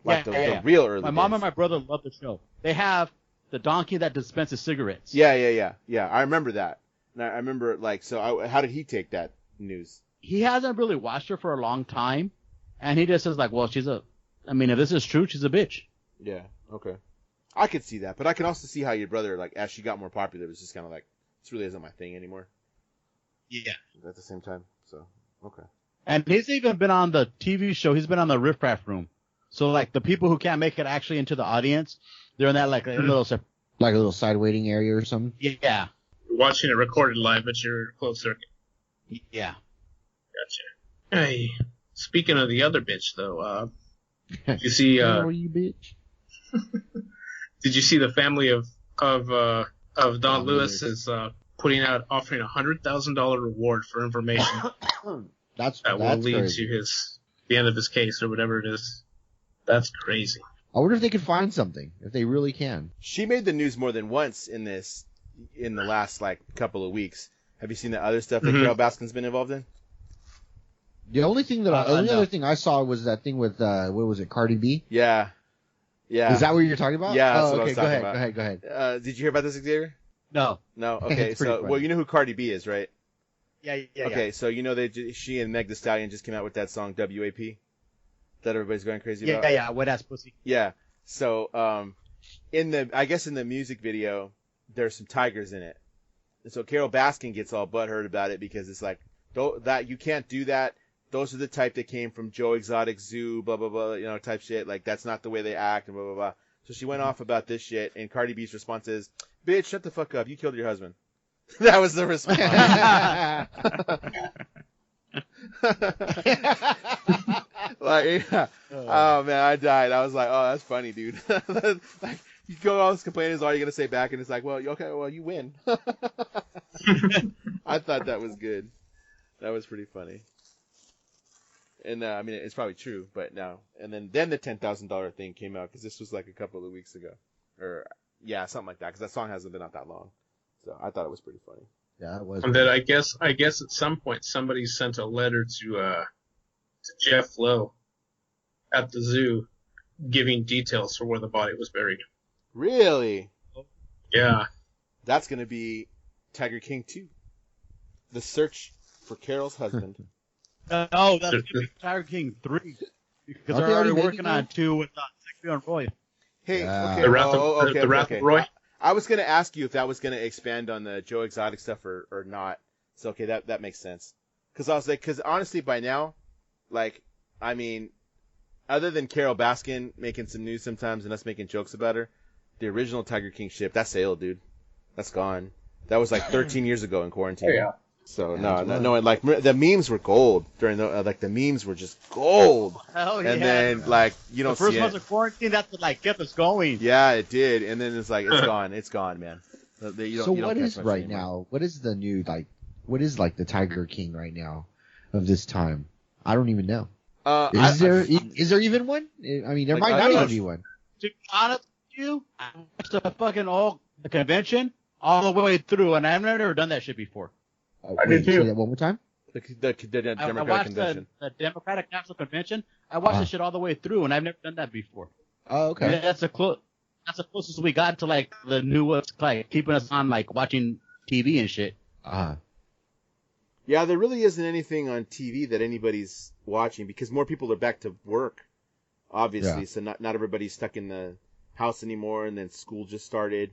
Like the real early days. My mom and my brother love the show. They have the donkey that dispenses cigarettes. Yeah. I remember that. And I remember, like, so how did he take that news? he hasn't really watched her for a long time, and he just says like, well, if this is true, she's a bitch. Yeah. Okay. I could see that, but I can also see how your brother, like, as she got more popular, was just kind of like, this really isn't my thing anymore. Yeah. At the same time, so okay. And he's even been on the TV show. He's been on the Riff Raff Room. So like the people who can't make it actually into the audience, they're in that like a little side waiting area or something. Yeah. You're watching it recorded live, but you're closed circuit. Yeah. Gotcha. Hey, speaking of the other bitch though, did you see? Oh, you bitch. Did you see the family of Don Lewis is offering $100,000 reward for information that will lead crazy. to the end of his case or whatever it is. That's crazy. I wonder if they could find something, if they really can. She made the news more than once in the last like couple of weeks. Have you seen the other stuff that Carole Baskin's been involved in? The only thing other thing I saw was that thing with what was it, Cardi B? Yeah. Yeah. Is that what you're talking about? Yeah, that's oh, what I okay, was talking about. Go ahead. Did you hear about this, Xavier? No. No? Okay, It's pretty so, funny. well, you know who Cardi B is, right? Yeah. Okay, so you know she and Meg Thee Stallion just came out with that song WAP that everybody's going crazy about? Yeah, wet ass pussy. Yeah. So, I guess in the music video, there's some tigers in it. And so Carole Baskin gets all butthurt about it because it's like, that you can't do that. Those are the type that came from Joe Exotic Zoo, blah, blah, blah, type shit. Like, that's not the way they act, and blah, blah, blah. So she went off about this shit, and Cardi B's response is, bitch, shut the fuck up. You killed your husband. That was the response. Like, yeah. Oh, man, I died. I was like, oh, that's funny, dude. Like, you go all this complaining is all you're going to say back, and it's like, well, okay, well, you win. I thought that was good. That was pretty funny. And, it's probably true, but no. And then the $10,000 thing came out, because this was like a couple of weeks ago. Or, yeah, something like that, because that song hasn't been out that long. So I thought it was pretty funny. Yeah, it was. And then I guess at some point somebody sent a letter to Jeff Lowe at the zoo giving details for where the body was buried. Really? Yeah. That's going to be Tiger King 2. The search for Carole's husband. No, that's going to be Tiger King 3. Because Aren't they're they already working on 2 with Xavier and Roy. Hey, Yeah. okay. The Wrath okay. of Roy? I was going to ask you if that was going to expand on the Joe Exotic stuff or not. So, okay, that makes sense. Because I was like, honestly, by now, like, other than Carole Baskin making some news sometimes and us making jokes about her, the original Tiger King ship, that's sailed, dude. That's gone. That was like 13 years ago in quarantine. Oh, yeah. So, no, and like, the memes were gold during the memes were just gold. Oh, yeah. And then, like, you don't see it. The first month of quarantine, that's what, like, kept us going. Yeah, it did. And then it's like, it's gone, man. What is right now? What is the new, like, what is, like, the Tiger King right now of this time? I don't even know. Is there even one? There might not even be one. To be honest with you, I watched the convention all the way through, and I've never done that shit before. I did too. Say that one more time? The Democratic I watched Convention. the Democratic National Convention. I watched the shit all the way through, and I've never done that before. Oh, okay. Yeah, that's the closest we got to like the newest, like keeping us on like watching TV and shit. Yeah, there really isn't anything on TV that anybody's watching because more people are back to work, obviously. Yeah. So not everybody's stuck in the house anymore, and then school just started.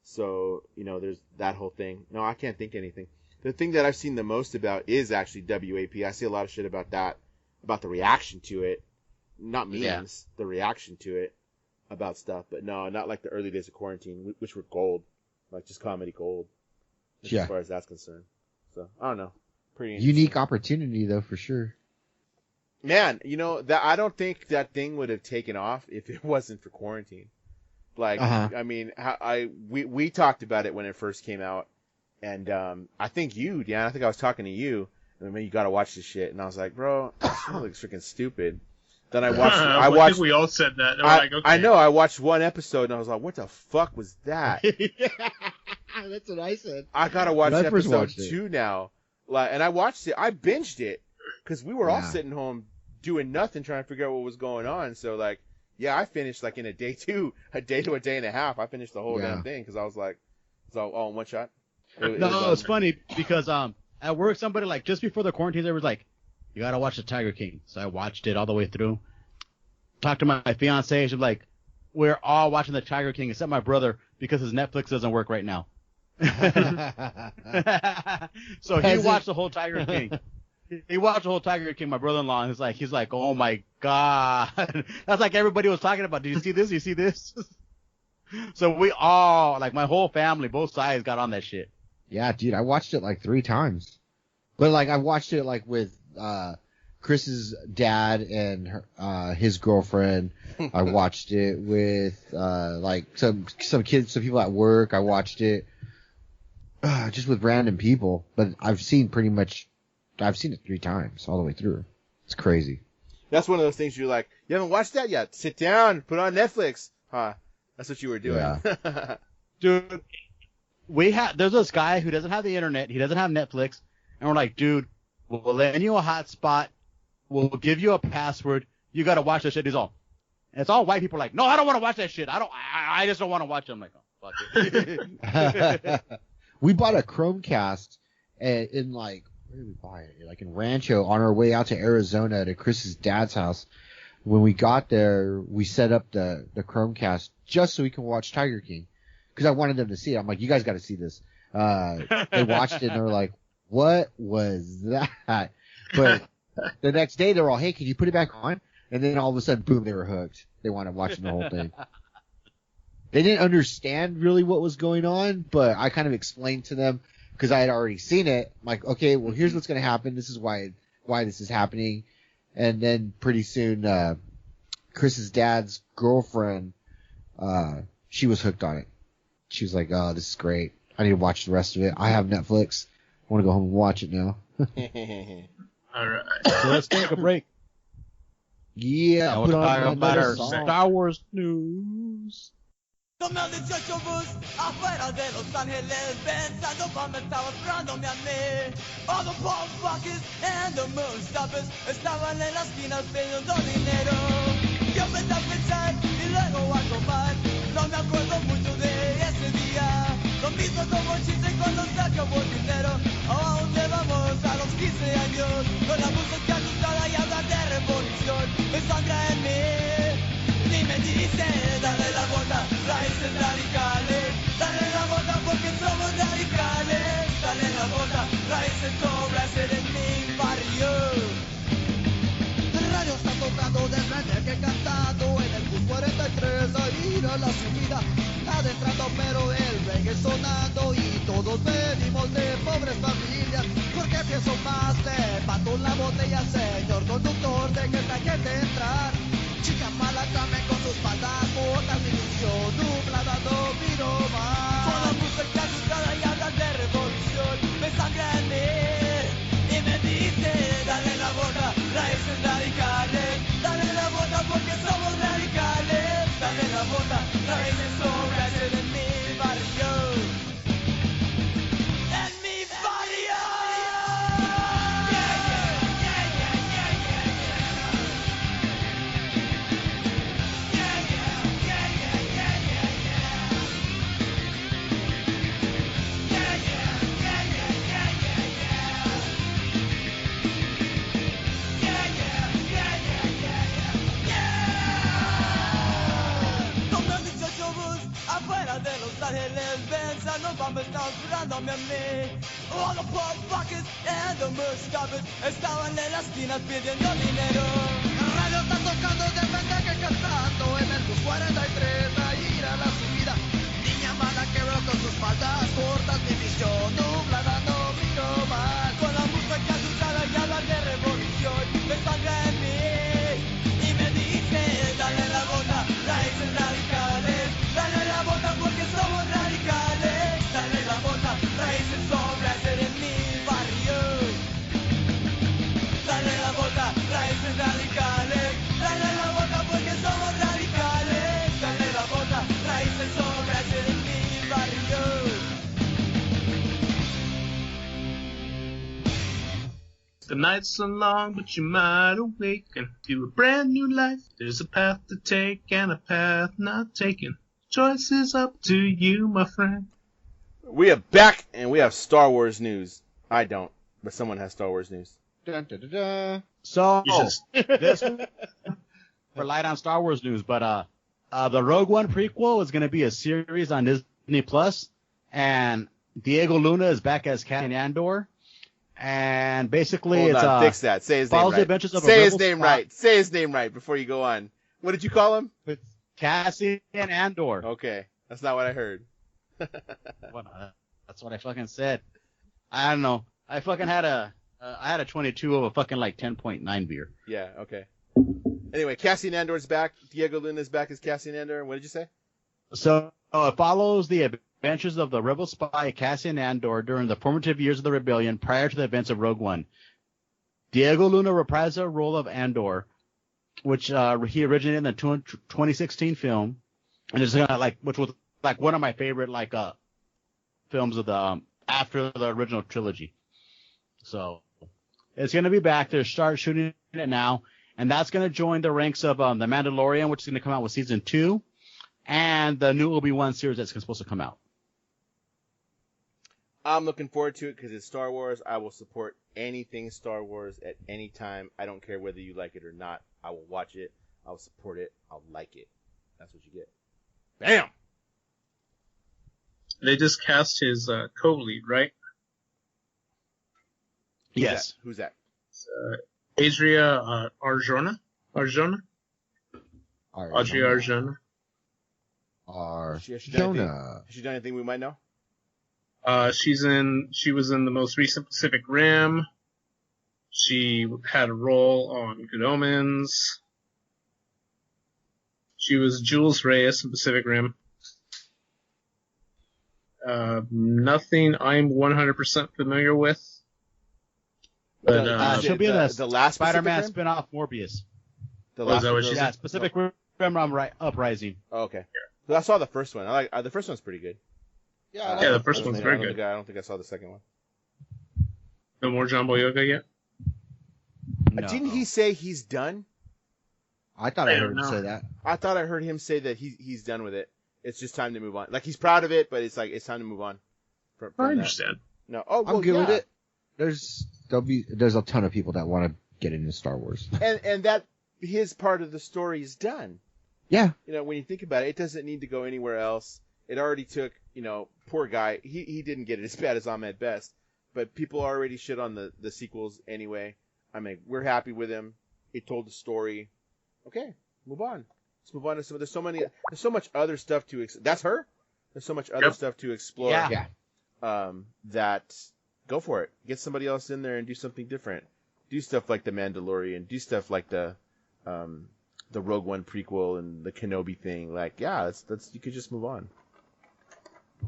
So there's that whole thing. No, I can't think of anything. The thing that I've seen the most about is actually WAP. I see a lot of shit about that, about the reaction to it. Not memes, the reaction to it about stuff. But no, not like the early days of quarantine, which were gold. Like just comedy gold. As far as that's concerned. So, I don't know. Pretty unique opportunity, though, for sure. Man, that I don't think that thing would have taken off if it wasn't for quarantine. Like, we talked about it when it first came out. And I think I think I was talking to you. I mean, you got to watch this shit. And I was like, bro, this shit looks freaking stupid. Then I watched. I think we all said that. Okay. I know. I watched one episode and I was like, what the fuck was that? That's what I said. I gotta watch episode 2 now. Like, and I watched it. I binged it because we were all sitting home doing nothing, trying to figure out what was going on. So like, I finished like in a day to a day and a half. I finished the whole damn thing because I was like, it's all in one shot. It's funny because I at work, somebody like just before the quarantine, there was like, you gotta watch the Tiger King. So I watched it all the way through. Talked to my fiance. She's like, we're all watching the Tiger King except my brother because his Netflix doesn't work right now. So he watched the whole Tiger King. He watched the whole Tiger King. My brother-in-law. And he's like, oh my god. That's like everybody was talking about. Did you see this? You see this? So we all, like my whole family, both sides got on that shit. Yeah, dude, I watched it like 3 times. But like I watched it like with Chris's dad and her, his girlfriend. I watched it with like some kids, some people at work. I watched it just with random people. But I've seen it 3 times all the way through. It's crazy. That's one of those things you're like, you haven't watched that yet? Sit down, put it on Netflix. Huh? That's what you were doing. Yeah. Dude, there's this guy who doesn't have the internet. He doesn't have Netflix. And we're like, dude, we'll lend you a hotspot. We'll give you a password. You got to watch that shit. He's all, and it's all white people like, no, I don't want to watch that shit. I just don't want to watch it. I'm like, oh, fuck it. We bought a Chromecast in like, where did we buy it? Like in Rancho on our way out to Arizona to Chris's dad's house. When we got there, we set up the Chromecast just so we can watch Tiger King. Cause I wanted them to see it. I'm like, you guys got to see this. They watched it and they were like, what was that? But the next day they were all, hey, can you put it back on? And then all of a sudden, boom, they were hooked. They wanted watching the whole thing. They didn't understand really what was going on, but I kind of explained to them because I had already seen it. I'm like, okay, well, here's what's going to happen. This is why this is happening. And then pretty soon, Chris's dad's girlfriend, she was hooked on it. She was like, oh, this is great. I need to watch the rest of it. I have Netflix. I want to go home and watch it now. All right. So let's take a break. Yeah, we'll talk about our song. Star Wars news. 2018 bus afuera de Los Ángeles, pensando pa' me estaba esperándome a mí. All the pop buckets and the moon stoppers estaban en las esquinas pidiendo dinero. Yo empecé a pensar y luego a tomar. No me acuerdo mucho de ese día. Lo mismo como chiste cuando se acabó el dinero. ¿A dónde vamos a los 15 años? Con la música ajustada y hablar de revolución. Me sangra en mí. Y me dice, dale la vuelta, raíces radicales. Dale la vuelta porque somos radicales. Dale la vuelta, raíces cobras en mi barrio. El radio está tocando desde que he cantado en el bus 43 a ir a la subida. Adentrando pero el reggae sonando y todos venimos de pobres familias. Porque pienso más, levanto la botella, señor conductor, de que esta gente entrar. Chica mala came con sus faldas cortas, mi visión nublada no miro más. Con la música asustada y hablan de revolución, me sangra en mí y me dice, dale la vuelta, raíces radicales. Dale la vuelta porque somos radicales. Dale la vuelta, raíces sobras en mi barrio. En mi barrio. Afuera de Los Ángeles, pensando pa' me estaba esperándome a mí. All the pop buckets and the moon stoppers estaban en las esquinas pidiendo dinero. El radio está tocando de pendeja cantando en el bus 43 a ir a la subida. Niña mala que veo con sus faldas cortas, mi visión nublada no miro más. Con la música asustada y hablan de revolución, me sangra en mí y me dice, dale la vuelta, raíces radicales. Dale la vuelta porque somos radicales. Dale la vuelta, raíces sobras en mi barrio. Dale la vuelta, raíces radicales. Dale la vuelta porque somos radicales. Dale la vuelta, raíces sobras en mi barrio. The nights are long, but you might awaken to a brand new life. There's a path to take and a path not taken. Choice is up to you, my friend. We are back, and we have Star Wars news. I don't, But someone has Star Wars news. Dun, dun, dun, dun. So this relied on Star Wars news, but the Rogue One prequel is going to be a series on Disney Plus, and Diego Luna is back as Cassian Andor, and basically Hold it's on, fix that. Say his name follows the right. adventures of a Say his rebel name spy- right. Say his name right before you go on. What did you call him? Cassian Andor. Okay, that's not what I heard. That's what I fucking said. I don't know. I fucking had a 22 of a fucking like 10.9 beer. Yeah. Okay. Anyway, Cassian Andor's back. Diego Luna's back as Cassian Andor. What did you say? So it follows the adventures of the rebel spy Cassian Andor during the formative years of the rebellion prior to the events of Rogue One. Diego Luna reprised the role of Andor, which he originated in the 2016 film, and it's which was like one of my favorite films of the after the original trilogy. So it's gonna be back. They're start shooting it now, and that's gonna join the ranks of the Mandalorian, which is gonna come out with season 2. And the new Obi-Wan series that's supposed to come out. I'm looking forward to it because it's Star Wars. I will support anything Star Wars at any time. I don't care whether you like it or not. I will watch it. I will support it. I'll like it. That's what you get. Bam! They just cast his co-lead, right? Yes. Who's that? Adria Arjona? Adria Arjona? Has she done anything we might know? She was in the most recent Pacific Rim. She had a role on Good Omens. She was Jules Reyes in Pacific Rim. Nothing I'm 100% familiar with. But she'll be in the last Spider-Man Pacific spin-off Morbius. The last that what she Yeah, Pacific Rim Uprising. Oh, okay. But I saw the first one. The first one's pretty good. Yeah, the first one's very good. I don't think I saw the second one. No more John Boyega yet? No. Didn't he say he's done? I thought I heard him say that. I thought I heard him say that he's done with it. It's just time to move on. Like, he's proud of it, but it's time to move on. From I understand. No. Oh, well, I'm good with yeah. it. There's a ton of people that want to get into Star Wars. And that his part of the story is done. Yeah. When you think about it, it doesn't need to go anywhere else. It already took, poor guy. He didn't get it as bad as Ahmed Best, but people already shit on the sequels anyway. I mean, we're happy with him. He told the story. Okay, move on. Let's move on to some. There's so much other stuff to. That's her. There's so much other stuff to explore. Yeah. That go for it. Get somebody else in there and do something different. Do stuff like the Mandalorian. Do stuff like the Rogue One prequel and the Kenobi thing. Like, yeah, that's you could just move on.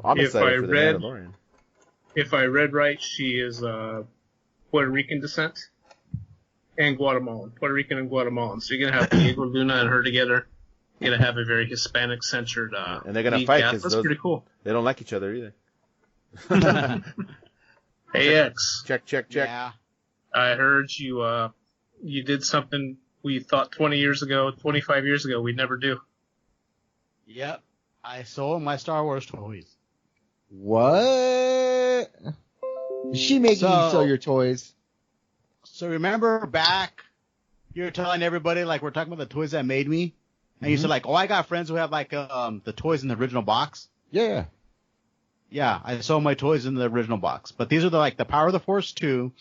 I'm excited for the Mandalorian. If I read right, she is Puerto Rican descent and Guatemalan. Puerto Rican and Guatemalan. So you're gonna have Diego Luna and her together. You're gonna have a very Hispanic-centered. And they're gonna fight because that's pretty cool. They don't like each other either. AX. Check. Yeah. I heard you did something we thought 20 years ago, 25 years ago we'd never do. Yep. I sold my Star Wars toys. What? Is she making you sell your toys? So remember back, you were telling everybody, like, we're talking about the toys that made me? And you said, like, I got friends who have, like, the toys in the original box. Yeah. Yeah, I sold my toys in the original box. But these are the Power of the Force 2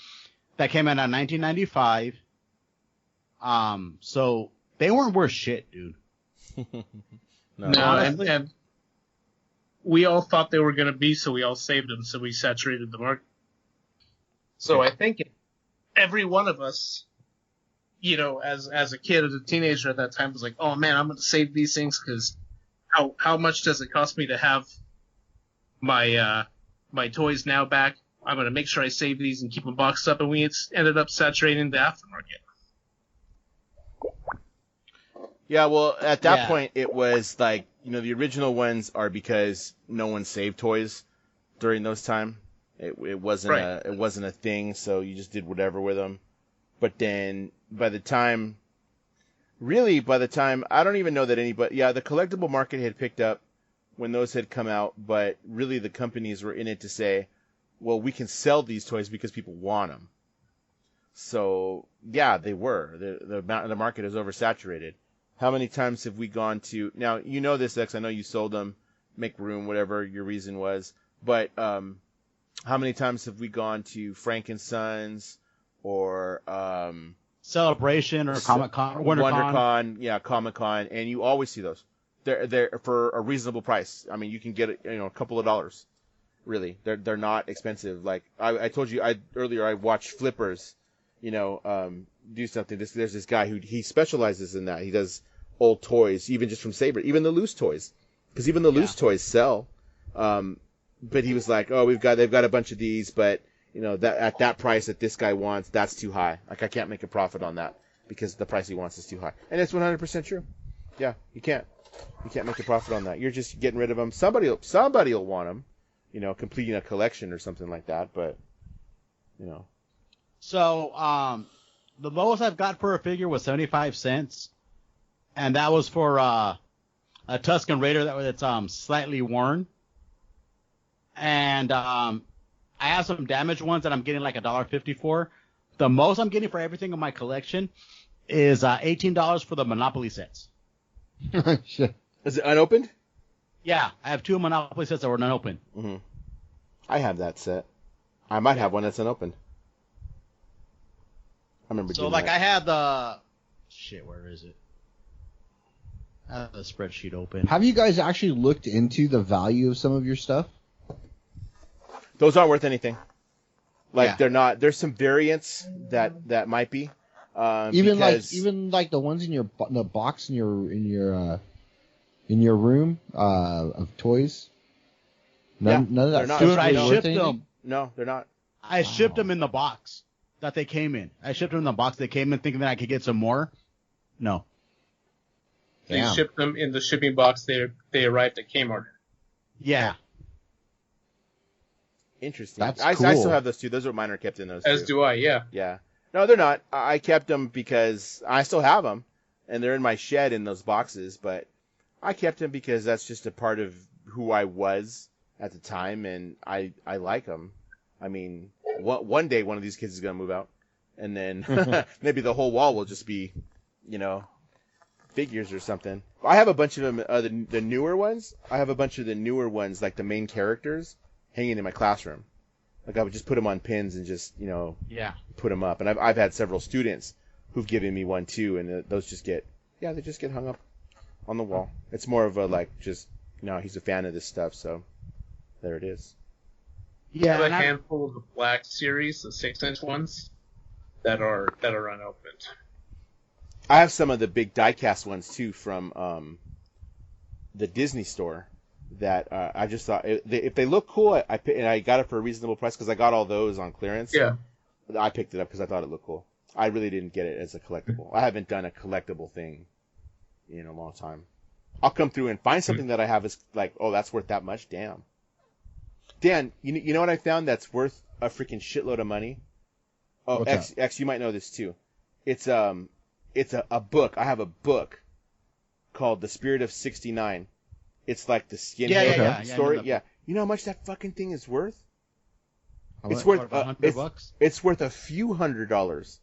that came out in 1995. So they weren't worth shit, dude. No, and we all thought they were going to be, so we all saved them, so we saturated the market. So I think every one of us, as a kid, as a teenager at that time, was like, oh man, I'm going to save these things because how much does it cost me to have my toys now back? I'm going to make sure I save these and keep them boxed up, and we ended up saturating the aftermarket. Yeah, well, at that point, it was like, the original ones are because no one saved toys during those time. It wasn't a thing, so you just did whatever with them. But then by the time, I don't even know that anybody, the collectible market had picked up when those had come out, but really the companies were in it to say, well, we can sell these toys because people want them. So yeah, they were. The market is oversaturated. How many times have we gone to, now you know this, X, I know you sold them, make room, whatever your reason was, but how many times have we gone to Frankensons or Celebration or Comic-Con, WonderCon, yeah, Comic-Con, and you always see those. They're for a reasonable price. I mean, you can get it, a couple of dollars. Really, they're not expensive. Like I told you, earlier I watched flippers, do something. There's this guy who he specializes in that. He does old toys, even just from Saber, even the loose toys, because even the loose toys sell. But he was like, oh, they've got a bunch of these, but that at that price that this guy wants, that's too high. Like I can't make a profit on that because the price he wants is too high, and it's 100% true. Yeah, you can't make a profit on that. You're just getting rid of them. Somebody'll want them. Completing a collection or something like that, but, So, the lowest I've got for a figure was 75 cents, and that was for a Tusken Raider that's slightly worn. And I have some damaged ones that I'm getting like $1.50 for. The most I'm getting for everything in my collection is $18 for the Monopoly sets. Shit. Is it unopened? Yeah, I have 2 Monopoly sets that were unopened. Mm-hmm. I have that set. I might have one that's unopened. I remember doing that. I had the... Shit, where is it? I have the spreadsheet open. Have you guys actually looked into the value of some of your stuff? Those aren't worth anything. They're not. There's some variants that might be. Even like the ones in the box in your room of toys. None of that stuff. Dude, I shipped them. No, they're not. I shipped them in the box that they came in. I shipped them in the box they came in thinking that I could get some more. No. You shipped them in the shipping box they arrived at Kmart. Yeah. Interesting. That's I cool. I still have those too. Those are mine are kept in those As too. do I, yeah. Yeah. No, they're not. I kept them because I still have them, and they're in my shed in those boxes, but I kept them because that's just a part of who I was at the time, and I like them. I mean, one day one of these kids is going to move out, and then maybe the whole wall will just be, figures or something. I have a bunch of them, the newer ones. I have a bunch of the newer ones, like the main characters, hanging in my classroom. Like I would just put them on pins and just, put them up. And I've had several students who've given me one too, and those just get hung up on the wall. It's more of a he's a fan of this stuff, so there it is. Yeah, I have a handful of the Black Series, the 6-inch ones, that are unopened. I have some of the big diecast ones too from the Disney store that I just thought if they look cool, I got it for a reasonable price because I got all those on clearance. Yeah, I picked it up because I thought it looked cool. I really didn't get it as a collectible. I haven't done a collectible thing in a long time. I'll come through and find something that I have is like, oh, that's worth that much. Damn. Dan, you know what I found that's worth a freaking shitload of money? Oh, X, you might know this too. It's a book. I have a book called The Spirit of 69. It's like the skinhead story. Yeah. You know how much that fucking thing is worth? It's worth $100. It's worth a few $100.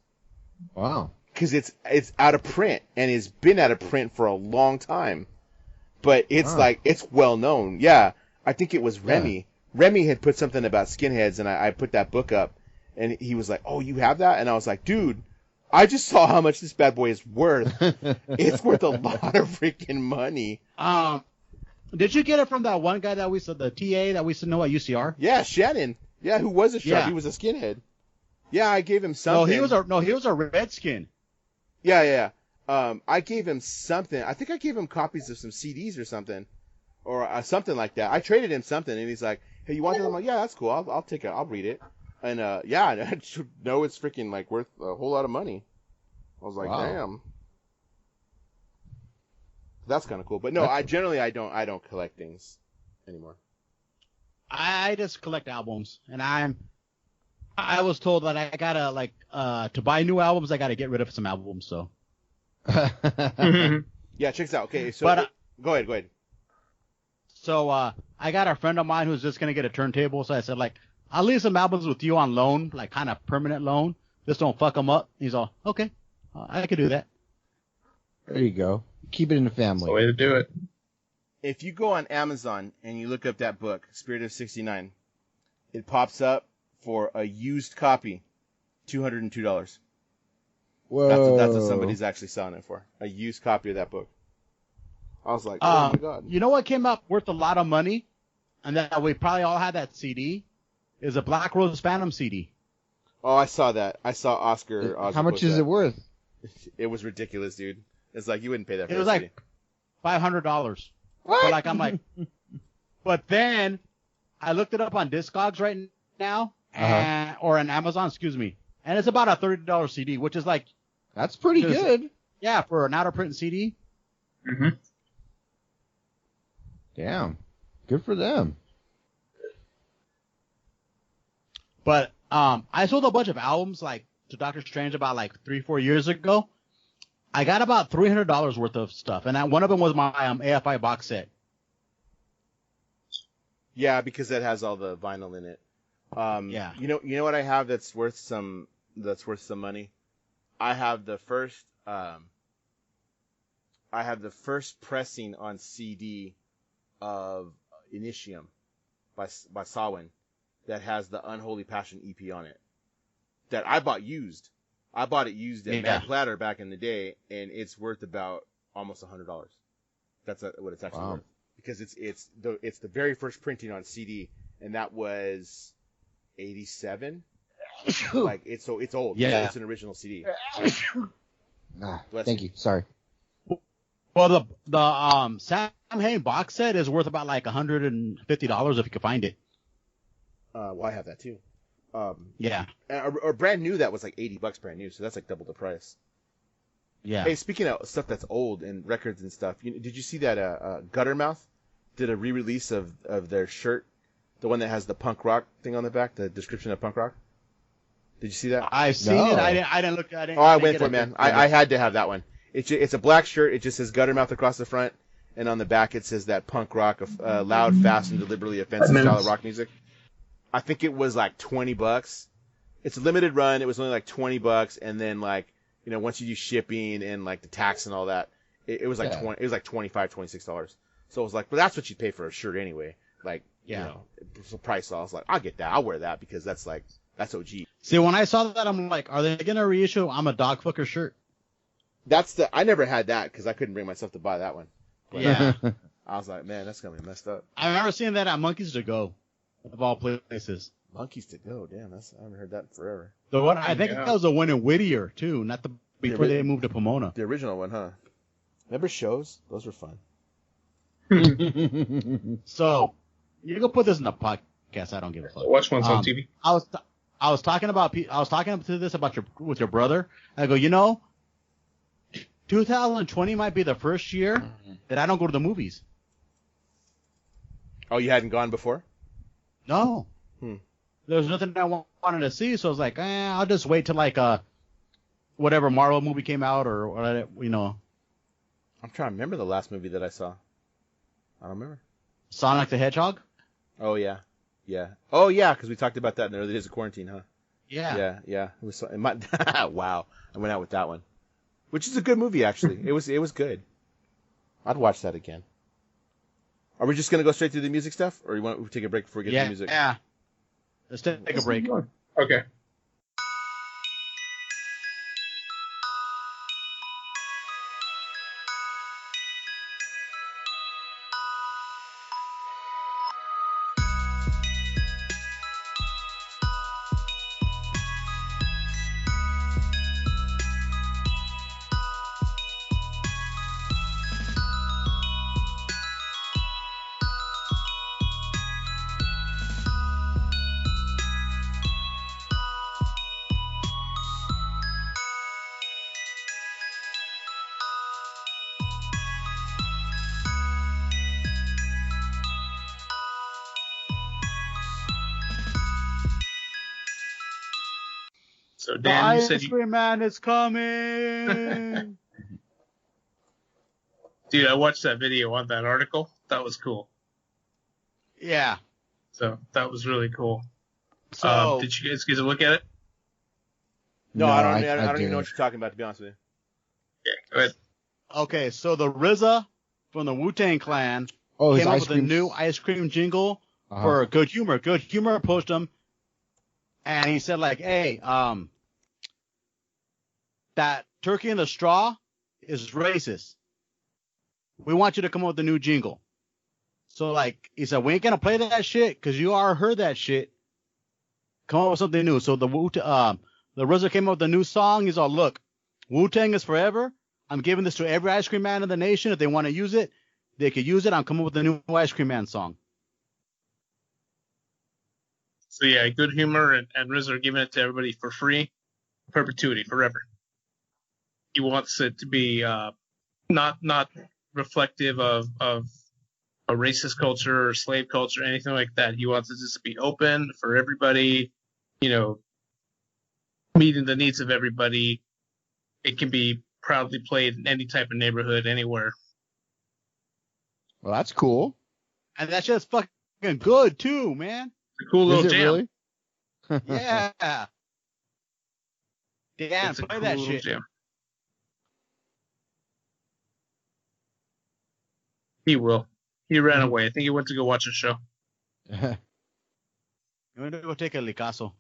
Wow. Because it's out of print and it's been out of print for a long time. But it's it's well known. Yeah. I think it was Remy. Yeah. Remy had put something about skinheads and I put that book up and he was like, oh, you have that? And I was like, dude, I just saw how much this bad boy is worth. It's worth a lot of freaking money. Did you get it from that one guy that the TA that we used to know at UCR? Yeah, Shannon. Yeah, who was a shark? Yeah. He was a skinhead. Yeah, I gave him something. He was a redskin. Yeah. I gave him something. I think I gave him copies of some CDs or something, or something like that. I traded him something, and he's like, "Hey, you want that?" I'm like, "Yeah, that's cool. I'll take it. I'll read it." And I know it's freaking worth a whole lot of money. I was like, wow. Damn. That's kind of cool. But no, I don't collect things anymore. I just collect albums, and I was told that I gotta to buy new albums, I gotta get rid of some albums. So. Yeah, check this out. Okay, so go ahead. So I got a friend of mine who's just gonna get a turntable, so I said I'll leave some albums with you on loan, like kind of permanent loan. Just don't fuck them up. He's all, okay, I could do that. There you go. Keep it in the That's the family. way to do it. If you go on Amazon and you look up that book, Spirit of 69, it pops up for a used copy, $202. Whoa. That's what somebody's actually selling it for. A used copy of that book. I was like, oh my God. You know what came up worth a lot of money, and that we probably all had that CD, is a Black Rose Phantom CD. Oh, I saw that. I saw Oscar. How much is it worth? It was ridiculous, dude. It's like you wouldn't pay that for It was a CD. like $500. What? But like I'm like, but then I looked it up on Discogs right now, or on Amazon, excuse me, and it's about a $30 CD, which is like, That's pretty good. yeah, for an out of print CD. Mm-hmm. Damn. Good for them. But I sold a bunch of albums like to Doctor Strange about like 3-4 years ago. I got about $300 worth of stuff, and one of them was my AFI box set. Yeah, because that has all the vinyl in it. Yeah. You know what I have that's worth some money? I have the first pressing on CD of Initium by Sawin that has the Unholy Passion EP on it. That I bought used. I bought it used at Mad Platter back in the day, and it's worth about almost $100. That's what it's actually worth, because it's the very first printing on CD, and that was 87. Like it's old. Yeah, it's an original CD. Thank you. Sorry. Well, the Sam Hain box set is worth about like $150 if you can find it. Well, I have that too. Yeah. Or brand new, that was like $80 brand new, so that's like double the price. Yeah. Hey, speaking of stuff that's old and records and stuff, did you see that Guttermouth did a re-release of their shirt, the one that has the punk rock thing on the back, the description of punk rock? Did you see that? I've seen it. I didn't look at it. Oh, I went for it, man. I had to have that one. It's a black shirt. It just says Guttermouth across the front, and on the back it says that punk rock, loud, fast, and deliberately offensive style of rock music. I think it was like $20. It's a limited run. It was only like $20, and then like, once you do shipping and like the tax and all that, it was like $20. It was like $25, $26. So I was like, but that's what you pay for a shirt anyway. Like, it's a price. So I was like, I'll get that. I'll wear that because that's OG. See, when I saw that, I'm like, are they gonna reissue I'm a dog fucker shirt? I never had that because I couldn't bring myself to buy that one. But yeah. I was like, man, that's gonna be messed up. I remember seeing that at Monkeys to Go, of all places. Monkeys to Go, damn, I haven't heard that in forever. The one I think that was the one in Whittier too, not before they moved to Pomona. The original one, huh? Remember shows? Those were fun. So you can put this in the podcast. I don't give a fuck. Watch ones on TV. I was talking to this about with your brother. I go, 2020 might be the first year that I don't go to the movies. Oh, you hadn't gone before? No. There was nothing I wanted to see, so I was like, I'll just wait till like whatever Marvel movie came out or I'm trying to remember the last movie that I saw. I don't remember. Sonic the Hedgehog? Oh yeah. Yeah. Oh yeah, because we talked about that in the early days of quarantine, huh? Yeah. Yeah. Wow. I went out with that one. Which is a good movie, actually. It was good. I'd watch that again. Are we just going to go straight through the music stuff? Or you want to take a break before we get to the music? Yeah. Let's take a break. Okay. So Dan, you said Ice Cream Man is coming. Dude, I watched that video on that article. That was cool. Yeah. So that was really cool. So did you guys get a look at it? No, I don't even know what you're talking about, to be honest with you. Yeah, go ahead. Okay, so the RZA from the Wu-Tang Clan came up with a new ice cream jingle for Good Humor. Good Humor approached him, and he said, like, hey, that turkey in the straw is racist. We want you to come up with a new jingle. So, like, he said, we ain't gonna play that shit because you already heard that shit. Come up with something new. So the RZA came up with a new song. He's all, look, Wu-Tang is forever. I'm giving this to every ice cream man in the nation. If they want to use it, they could use it. I'm coming up with a new Ice Cream Man song. So yeah, Good Humor and RZA are giving it to everybody for free, perpetuity, forever. He wants it to be not reflective of a racist culture or slave culture, anything like that. He wants it just to be open for everybody, meeting the needs of everybody. It can be proudly played in any type of neighborhood, anywhere. Well, that's cool. And that shit's fucking good, too, man. It's a cool little jam. Really? Yeah. Damn, It's a play cool that little shit. jam. He will. He ran away. I think he went to go watch a show. You want to go take a licazo?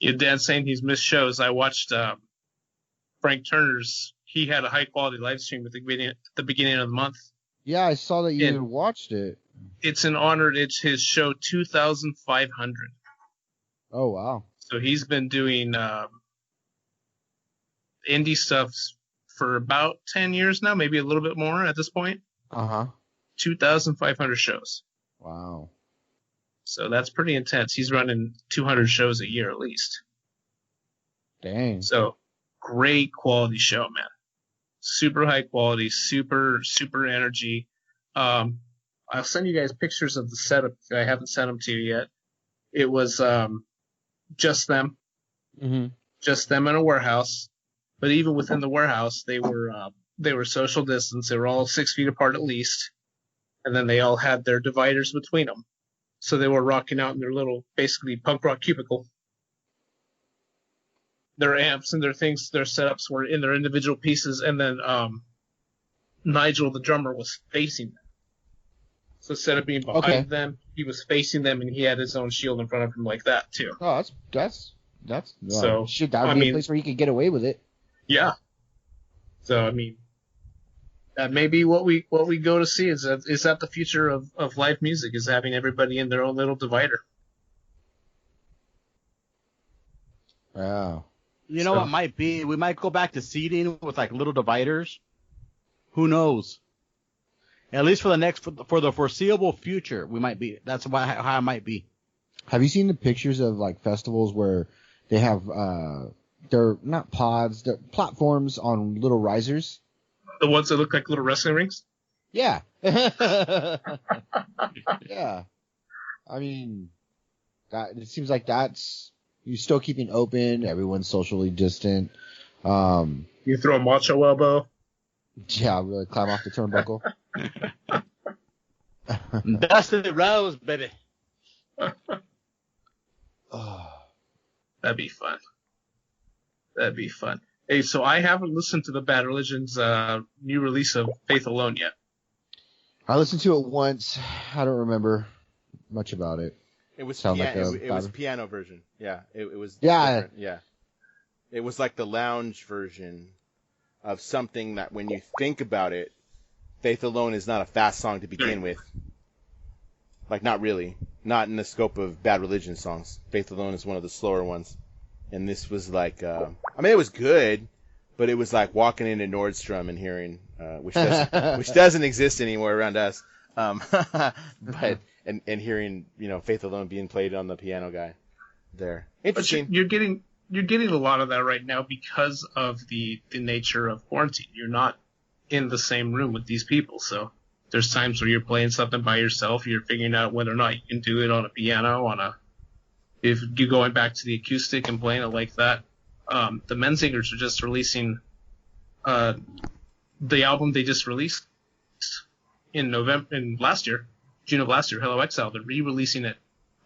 Yeah. Dan's saying he's missed shows. I watched Frank Turner's. He had a high quality live stream at the beginning of the month. Yeah, I saw that you watched it. It's an honor. It's his show 2,500. Oh, wow. So he's been doing indie stuff for about 10 years now, maybe a little bit more at this point. 2,500 shows. Wow. So that's pretty intense. He's running 200 shows a year at least. Dang. So great quality show, man. Super high quality, super energy. I'll send you guys pictures of the setup. I haven't sent them to you yet. It was just them, just them in a warehouse. But even within the warehouse, they were social distance. They were all 6 feet apart at least, and then they all had their dividers between them. So they were rocking out in their little, basically punk rock cubicle. Their amps and their things, their setups were in their individual pieces, and then Nigel, the drummer, was facing them. So instead of being behind them, he was facing them, and he had his own shield in front of him like that too. Oh, that's so shit. That would be a place where you could get away with it. Yeah. So I mean, that may be what we go to see. Is that the future of live music? Is having everybody in their own little divider? Wow. You know what might be? We might go back to seating with like little dividers. Who knows? At least for the foreseeable future, we might be. That's how it might be. Have you seen the pictures of like festivals where they have they're not pods, they're platforms on little risers? The ones that look like little wrestling rings? Yeah. Yeah. I mean, it seems like that's you're still keeping open. Everyone's socially distant. You throw a macho elbow. Yeah, really climb off the turnbuckle. Dusty Rose, baby. That'd be fun. That'd be fun. Hey, so I haven't listened to the Bad Religion's new release of Faith Alone yet. I listened to it once. I don't remember much about it. It was it was a piano version. Yeah, it was. Yeah. Different. Yeah. It was like the lounge version of something that, when you think about it, Faith Alone is not a fast song to begin with. Like, not really. Not in the scope of Bad Religion songs. Faith Alone is one of the slower ones. And this was like, I mean, it was good, but it was like walking into Nordstrom and hearing, which doesn't exist anymore around us. But, and hearing, Faith Alone being played on the piano guy there. Interesting. But you're getting a lot of that right now because of the nature of quarantine. You're not in the same room with these people, so there's times where you're playing something by yourself. You're figuring out whether or not you can do it on a piano, if you're going back to the acoustic and playing it like that. The Menzingers are just releasing the album they just released in June of last year, Hello Exile. They're re-releasing it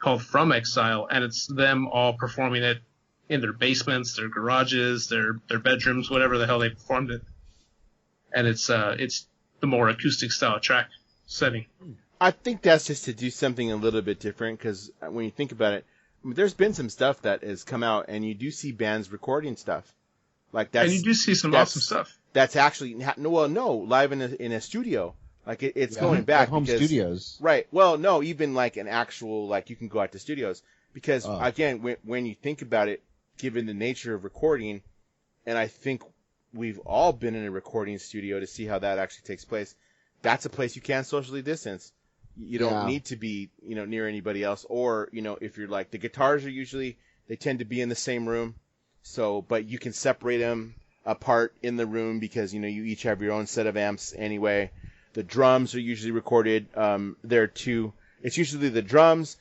called From Exile, and it's them all performing it in their basements, their garages, their bedrooms, whatever the hell they performed it. And it's the more acoustic style track setting. I think that's just to do something a little bit different, because when you think about it, there's been some stuff that has come out, and you do see bands recording stuff. Like that's, and you do see some awesome stuff. That's actually live in a studio. Like it's going back home studios. Right. Well, no, even like an actual, like you can go out to studios, because again, when you think about it, given the nature of recording, and I think we've all been in a recording studio to see how that actually takes place. That's a place you can socially distance. You don't need to be, near anybody else. Or, if you're like, the guitars are usually, they tend to be in the same room. So, but you can separate them apart in the room because, you each have your own set of amps anyway. The drums are usually recorded there too. It's usually the drums.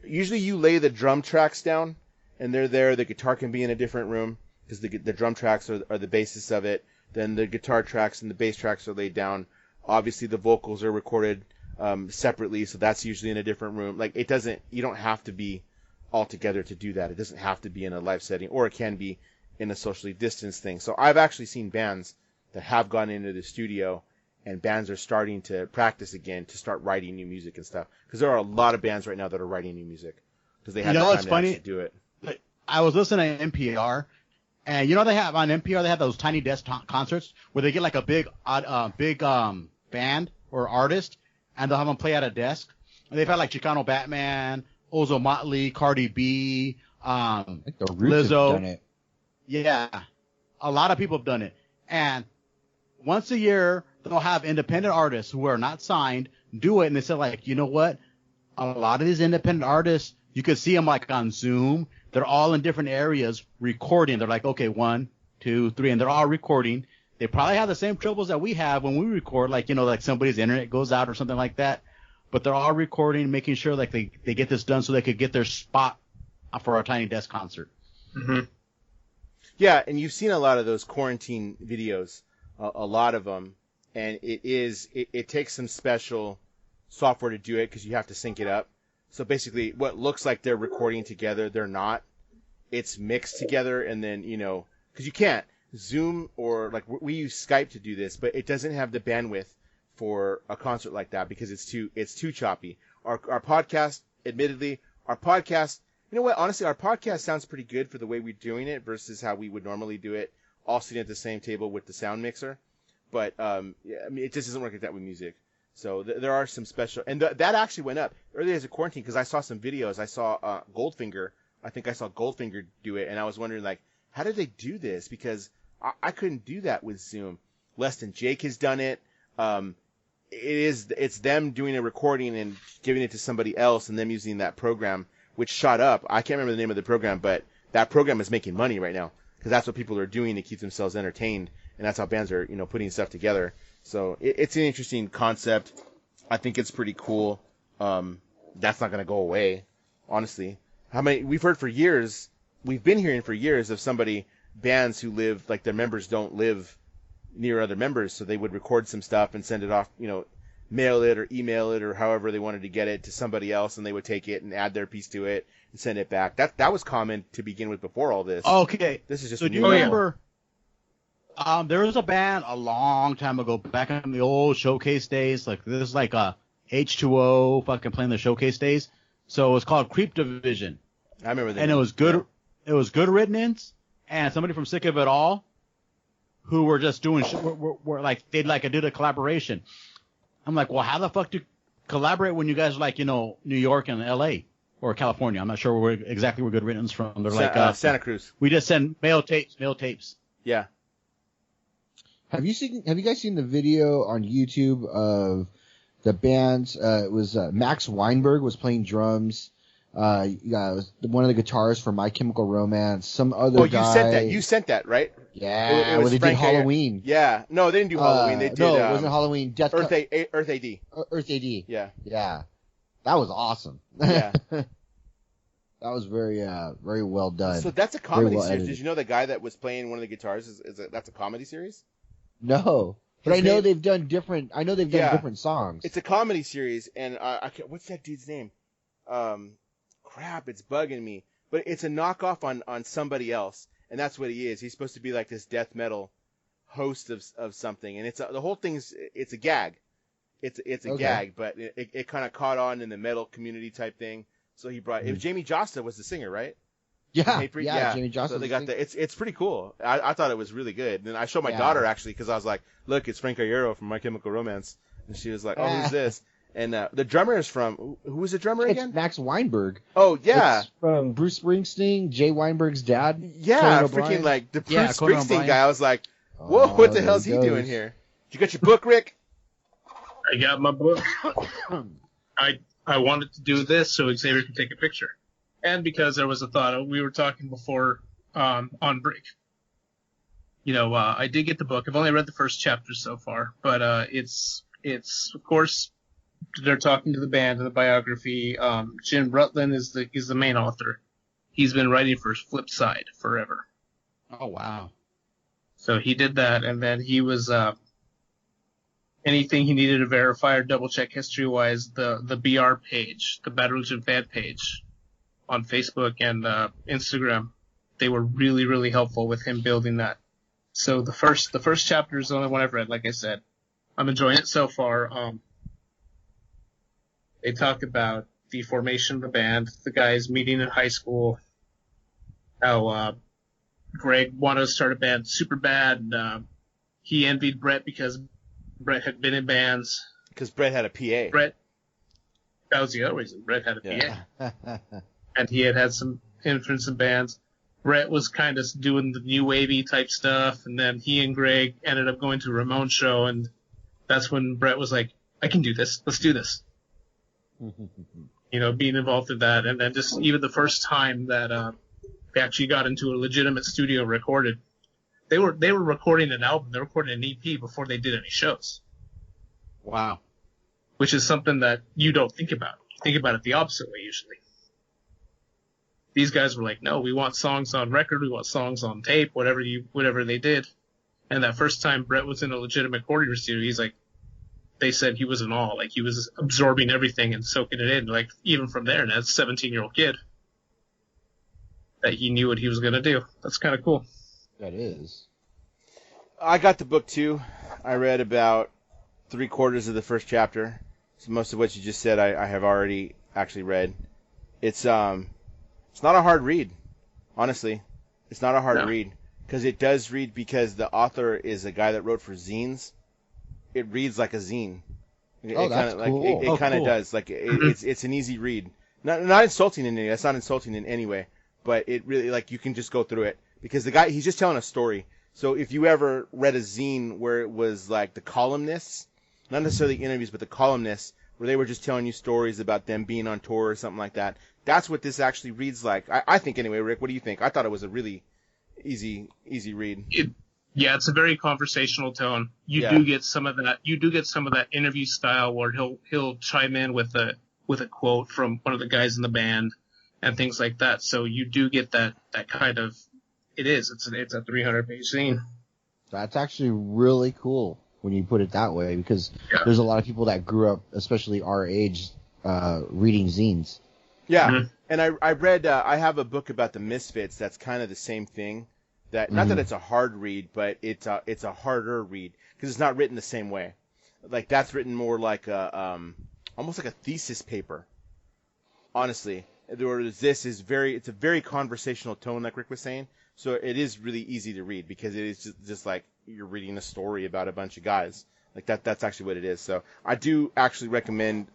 Usually you lay the drum tracks down and they're there. The guitar can be in a different room, because the drum tracks are the basis of it. Then the guitar tracks and the bass tracks are laid down. Obviously, the vocals are recorded separately, so that's usually in a different room. Like you don't have to be all together to do that. It doesn't have to be in a live setting, or it can be in a socially distanced thing. So I've actually seen bands that have gone into the studio, and bands are starting to practice again to start writing new music and stuff. Because there are a lot of bands right now that are writing new music because they have the time to actually do it. I was listening to NPR. And they have on NPR, they have those tiny desk concerts where they get like a big band or artist, and they'll have them play at a desk. And they've had like Chicano Batman, Ozo Motley, Cardi B, I think the Roots Lizzo. have done it. Yeah, a lot of people have done it. And once a year, they'll have independent artists who are not signed do it, and they say like, you know what? A lot of these independent artists, you could see them like on Zoom. They're all in different areas recording. They're like, okay, 1, 2, 3, and they're all recording. They probably have the same troubles that we have when we record, like, like somebody's internet goes out or something like that. But they're all recording, making sure like they get this done so they could get their spot for our Tiny Desk concert. Mm-hmm. Yeah, and you've seen a lot of those quarantine videos, a lot of them, and it takes some special software to do it because you have to sync it up. So basically, what looks like they're recording together, they're not. It's mixed together, and then, because you can't. Zoom or, like, we use Skype to do this, but it doesn't have the bandwidth for a concert like that because it's too choppy. Our podcast, admittedly, you know what? Honestly, our podcast sounds pretty good for the way we're doing it versus how we would normally do it, all sitting at the same table with the sound mixer. But, it just doesn't work like that with music. So there are some special, and that actually went up earlier as a quarantine because I saw some videos. I saw Goldfinger. I think I saw Goldfinger do it, and I was wondering, like, how did they do this? Because I couldn't do that with Zoom. Less Than Jake has done it. It's them doing a recording and giving it to somebody else, and them using that program, which shot up. I can't remember the name of the program, but that program is making money right now because that's what people are doing to keep themselves entertained, and that's how bands are, putting stuff together. So it's an interesting concept. I think it's pretty cool. That's not going to go away, honestly. We've heard for years, we've been hearing for years of bands who live, like their members don't live near other members, so they would record some stuff and send it off, mail it or email it or however they wanted to get it to somebody else, and they would take it and add their piece to it and send it back. That was common to begin with before all this. Okay. This is just so do you remember? There was a band a long time ago, back in the old showcase days. Like this is like a H2O fucking playing the showcase days. So it was called Creep Division. I remember that. And it was good. Yeah. It was good riddance, and somebody from Sick of It All, who were just doing were like they'd like did a collaboration. I'm like, well, how the fuck do you collaborate when you guys are like New York and L.A. or California? I'm not sure where exactly where Good Riddance from. They're like Santa Cruz. We just send mail tapes. Yeah. Have you guys seen the video on YouTube of the bands? It was Max Weinberg was playing drums. One of the guitarists for My Chemical Romance. Some other guy. You sent that. You sent that, right? Yeah. Where they did Halloween. Yeah. No, they didn't do Halloween. They did. No, it wasn't Halloween. Earth AD. Earth AD. Yeah. Yeah. That was awesome. Yeah. That was very well done. So that's a comedy series. Edited. Did you know the guy that was playing one of the guitars that's a comedy series? No, but I know they've done different. I know they've done different songs. It's a comedy series, and what's that dude's name? Crap, it's bugging me. But it's a knockoff on somebody else, and that's what he is. He's supposed to be like this death metal host of something, and the whole thing's it's a gag. It's a gag, but it kind of caught on in the metal community type thing. So he brought it was Jamie Josta was the singer, right? Yeah, yeah. Jamie Josta. So they got it's pretty cool. I thought it was really good. And I showed my daughter actually because I was like, look, it's Frank Iero from My Chemical Romance, and she was like, oh, who's this? And the drummer is from who was the drummer again? It's Max Weinberg. Oh yeah, it's from Bruce Springsteen, Jay Weinberg's dad. Yeah, freaking like the Bruce Springsteen guy. I was like, whoa, what the hell's he doing here? You got your book, Rick? I got my book. I wanted to do this so Xavier could take a picture, and because there was a thought we were talking before on break. You know, I did get the book. I've only read the first chapter so far, but it's of course. They're talking to the band in the biography. Jim Rutland is the main author. He's been writing for Flipside forever. Oh wow! So he did that, and then he was anything he needed to verify or double check history wise. The BR page, the Bad Religion fan page, on Facebook and Instagram, they were really really helpful with him building that. So the first chapter is the only one I've read. Like I said, I'm enjoying it so far. They talk about the formation of the band, the guys meeting in high school, how Greg wanted to start a band super bad, and he envied Brett because Brett had been in bands. Because Brett had a PA. That was the other reason. Brett had a PA. And he had some influence in bands. Brett was kind of doing the new wavy type stuff, and then he and Greg ended up going to a Ramon show, and that's when Brett was like, I can do this. Let's do this. You know, being involved in that, and then just even the first time that they actually got into a legitimate studio recorded, they were recording an album, they were recording an EP before they did any shows. Wow. Which is something that you don't think about. You think about it the opposite way usually. These guys were like, no, we want songs on record, we want songs on tape, whatever they did. And that first time Brett was in a legitimate recording studio, he's like, they said he was in awe, like he was absorbing everything and soaking it in, like even from there, and as a 17-year-old kid, that he knew what he was going to do. That's kind of cool. That is. I got the book too. I read about 3/4 of the first chapter. So most of what you just said, I have already actually read. It's not a hard read, honestly. It's not a hard read because it does read because the author is a guy that wrote for zines. It reads like a zine. That's cool. It kind of does. Like it's an easy read. Not insulting in any. That's not insulting in any way. But it really like you can just go through it because the guy he's just telling a story. So if you ever read a zine where it was like the columnists, not necessarily interviews, but the columnists where they were just telling you stories about them being on tour or something like that. That's what this actually reads like. I think anyway. Rick, what do you think? I thought it was a really easy read. Yeah, it's a very conversational tone. You do get some of that. You do get some of that interview style where he'll chime in with a quote from one of the guys in the band and things like that. So you do get that kind of. It's a 300-page zine. That's actually really cool when you put it that way because there's a lot of people that grew up, especially our age, reading zines. Yeah, and I read. I have a book about the Misfits that's kind of the same thing. That not that it's a hard read, but it's a harder read because it's not written the same way. Like that's written more like a almost like a thesis paper. Honestly, it's a very conversational tone, like Rick was saying. So it is really easy to read because it is just like you're reading a story about a bunch of guys. Like that's actually what it is. So I do actually recommend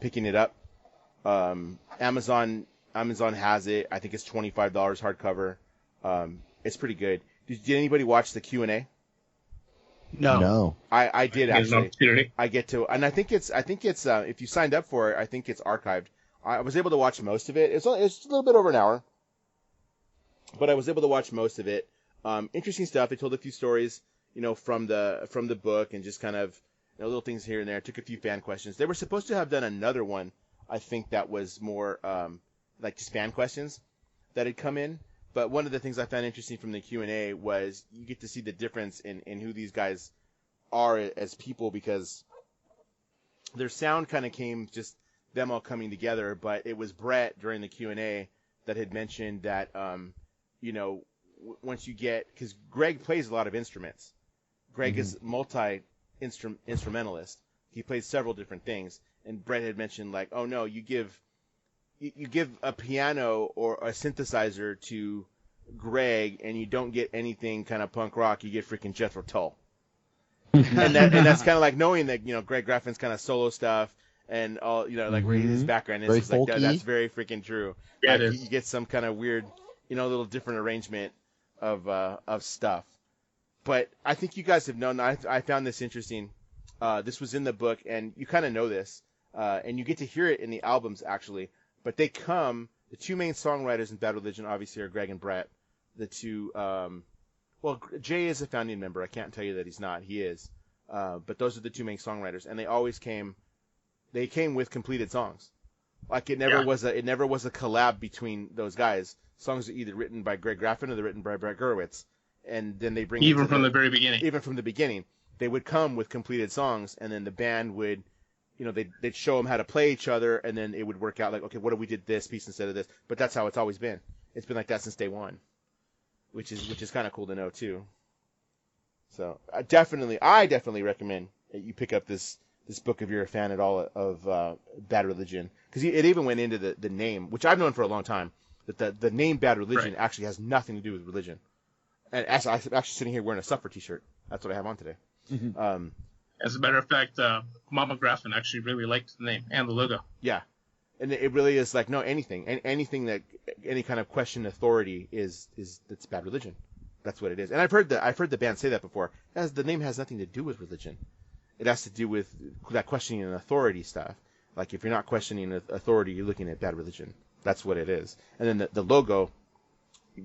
picking it up. Amazon has it. I think it's $25 hardcover. It's pretty good. Did anybody watch the Q&A? No. I did actually. I get to, and I think it's if you signed up for it, I think it's archived. I was able to watch most of it. It's a little bit over an hour, but I was able to watch most of it. Interesting stuff. They told a few stories, from the book and just kind of little things here and there. Took a few fan questions. They were supposed to have done another one. I think that was more like just fan questions that had come in. But one of the things I found interesting from the Q&A was you get to see the difference in who these guys are as people because their sound kind of came just them all coming together, but it was Brett during the Q&A that had mentioned that, you know, once you get, because Greg plays a lot of instruments. Greg is multi-instrumentalist. He plays several different things. And Brett had mentioned, like, oh no, you give a piano or a synthesizer to Greg and you don't get anything kind of punk rock, you get freaking Jethro Tull. and that's kind of like knowing that, you know, Greg Graffin's kind of solo stuff and all, you know, like his background is like that. That's very freaking true. Yeah, like, you get some kind of weird, you know, little different arrangement of stuff. But I think you guys have known. I found this interesting. This was in the book, and you kind of know this, and you get to hear it in the albums actually. But the two main songwriters in Bad Religion obviously are Greg and Brett. The two, well, Jay is a founding member. I can't tell you that he's not. He is. But those are the two main songwriters, and they always came with completed songs. Like it never was a collab between those guys. Songs are either written by Greg Graffin or they're written by Brett Gurewitz, and then they bring even from the very beginning. Even from the beginning, they would come with completed songs, and then the band would, you know, they'd show them how to play each other, and then it would work out like, okay, what if we did this piece instead of this? But that's how it's always been. It's been like that since day one, which is kind of cool to know too. So I definitely recommend that you pick up this book if you're a fan at all of Bad Religion, because it even went into the name, which I've known for a long time, that the name Bad Religion actually has nothing to do with religion. And I'm actually sitting here wearing a Suffer t-shirt. That's what I have on today. Mm-hmm. As a matter of fact, Mama Graffin actually really liked the name and the logo. Yeah, and it really is like anything that any kind of question authority is that's Bad Religion. That's what it is. And I've heard the band say that before. As the name has nothing to do with religion. It has to do with that questioning and authority stuff. Like if you're not questioning authority, you're looking at Bad Religion. That's what it is. And then the logo.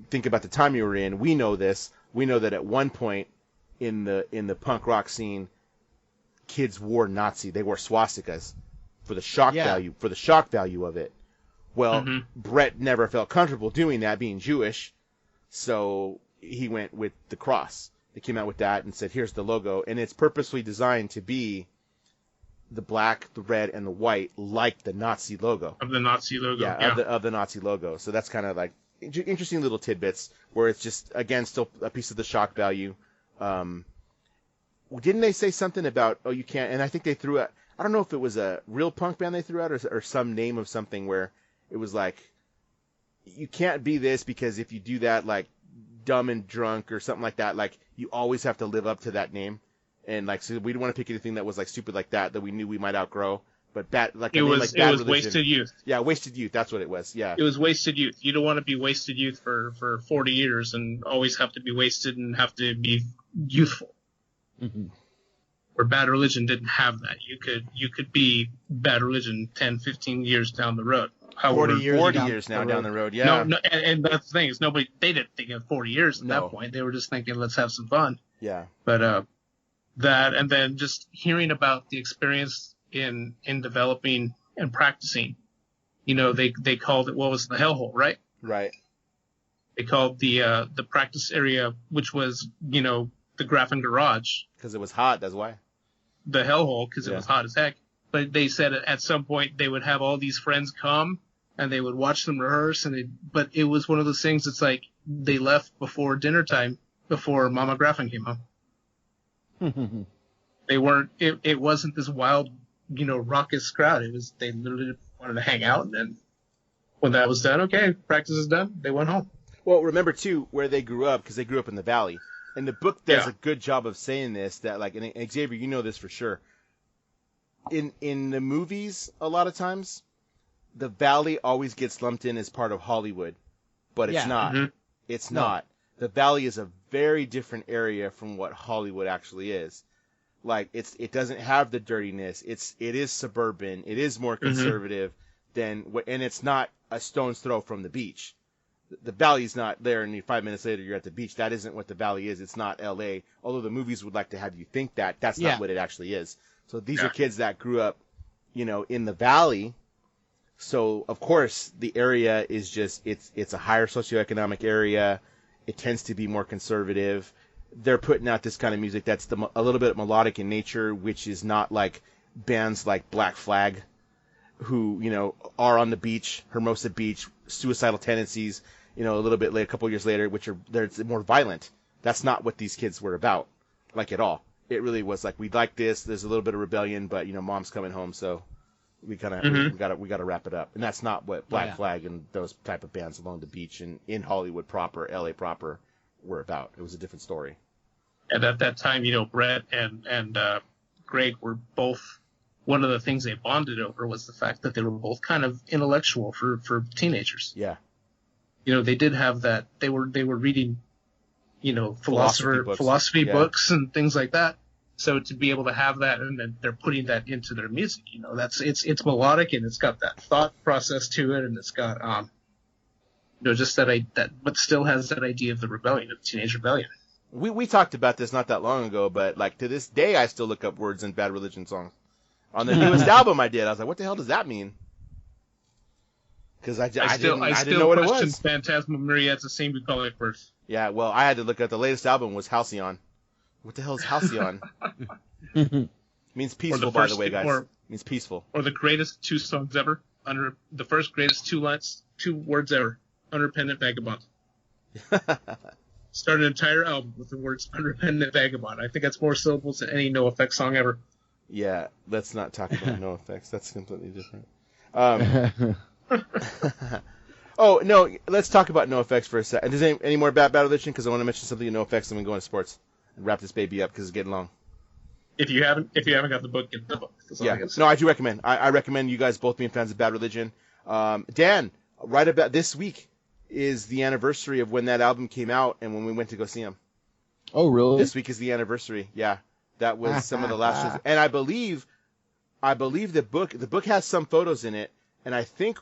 Think about the time you were in. We know this. We know that at one point in the punk rock scene, kids wore Nazi. They wore swastikas for the shock value. For the shock value of it. Well, Brett never felt comfortable doing that, being Jewish, so he went with the cross. They came out with that and said, "Here's the logo," and it's purposely designed to be the black, the red, and the white, like the Nazi logo. Of the Nazi logo. Yeah. Of the Nazi logo. So that's kind of like interesting little tidbits where it's just, again, still a piece of the shock value. Didn't they say something about, oh, you can't, and I think they threw out, I don't know if it was a real punk band they threw out or some name of something where it was like, you can't be this because if you do that, like, dumb and drunk or something like that, like, you always have to live up to that name. And, like, so we didn't want to pick anything that was, like, stupid like that we knew we might outgrow. But Bad Religion. Wasted Youth. Yeah, Wasted Youth. That's what it was. Yeah. It was Wasted Youth. You don't want to be Wasted Youth for 40 years and always have to be wasted and have to be youthful. Mm-hmm. Where Bad Religion didn't have that. You could be Bad Religion 10, 15 years down the road. 40 years now down the road. Yeah. No, and that's the thing is they didn't think of 40 years at that point. They were just thinking, let's have some fun. Yeah. But that, and then just hearing about the experience in developing and practicing, you know, they called it, what was the hellhole, right? Right. They called the practice area, which was, you know, the Graffin Garage. Because it was hot, that's why. The hellhole, because it was hot as heck. But they said at some point they would have all these friends come and they would watch them rehearse, but it was one of those things. It's like they left before dinner time, before Mama Graffin came home. They weren't. It wasn't this wild, you know, raucous crowd. It was, they literally wanted to hang out, and then when that was done, okay, practice is done, they went home. Well, remember too where they grew up, because they grew up in the Valley, and the book does a good job of saying this. That, like, and Xavier, you know this for sure. In the movies, a lot of times, the Valley always gets lumped in as part of Hollywood, but it's not. Mm-hmm. It's not. The Valley is a very different area from what Hollywood actually is. Like, it doesn't have the dirtiness. It is suburban. It is more conservative and it's not a stone's throw from the beach. The Valley's not there, and 5 minutes later you're at the beach. That isn't what the Valley is. It's not L.A. Although the movies would like to have you think that. That's not what it actually is. So these are kids that grew up, you know, in the Valley. So of course the area is just it's a higher socioeconomic area. It tends to be more conservative. They're putting out this kind of music that's a little bit melodic in nature, which is not like bands like Black Flag who, you know, are on the beach, Hermosa Beach, suicidal tendencies, you know, a little bit later, a couple years later, which are they're more violent. That's not what these kids were about, like at all. It really was like, we like this. There's a little bit of rebellion, but you know, mom's coming home, so we kind of we gotta wrap it up. And that's not what Black Flag and those type of bands along the beach and in Hollywood proper, LA proper, were about. It was a different story. And at that time, you know, Brett and Greg were both, one of the things they bonded over was the fact that they were both kind of intellectual for teenagers. Yeah. You know, they did have that. They were reading, you know, philosophy books and things like that. So to be able to have that, and then they're putting that into their music, you know, it's melodic and it's got that thought process to it, and it's got you know, just that but still has that idea of the rebellion, of teenage rebellion. We talked about this not that long ago, but like to this day, I still look up words in Bad Religion songs. On the newest album I did, I was like, what the hell does that mean? Because I didn't know what it was. Phantasmagoria's the same we call it first. Yeah, well, I had to look at the latest album was Halcyon. What the hell is Halcyon? Means peaceful, by the way, guys. Means peaceful. Or the greatest two songs ever. Under the first greatest two words ever. Unrepentant Vagabond. Start an entire album with the words Unrepentant Vagabond. I think that's more syllables than any NoFX song ever. Yeah, let's not talk about NoFX. That's completely different. Oh, no, let's talk about NoFX for a second. Does any more Bad Religion? Because I want to mention something in NoFX and we go into sports and wrap this baby up because it's getting long. If you haven't got the book, get the book. Yeah, no, I do recommend. I recommend you guys both being fans of Bad Religion. Dan, right about this week is the anniversary of when that album came out and when we went to go see him. Oh, really? This week is the anniversary. Yeah, that was some of the last shows. And I believe the book has some photos in it, and I think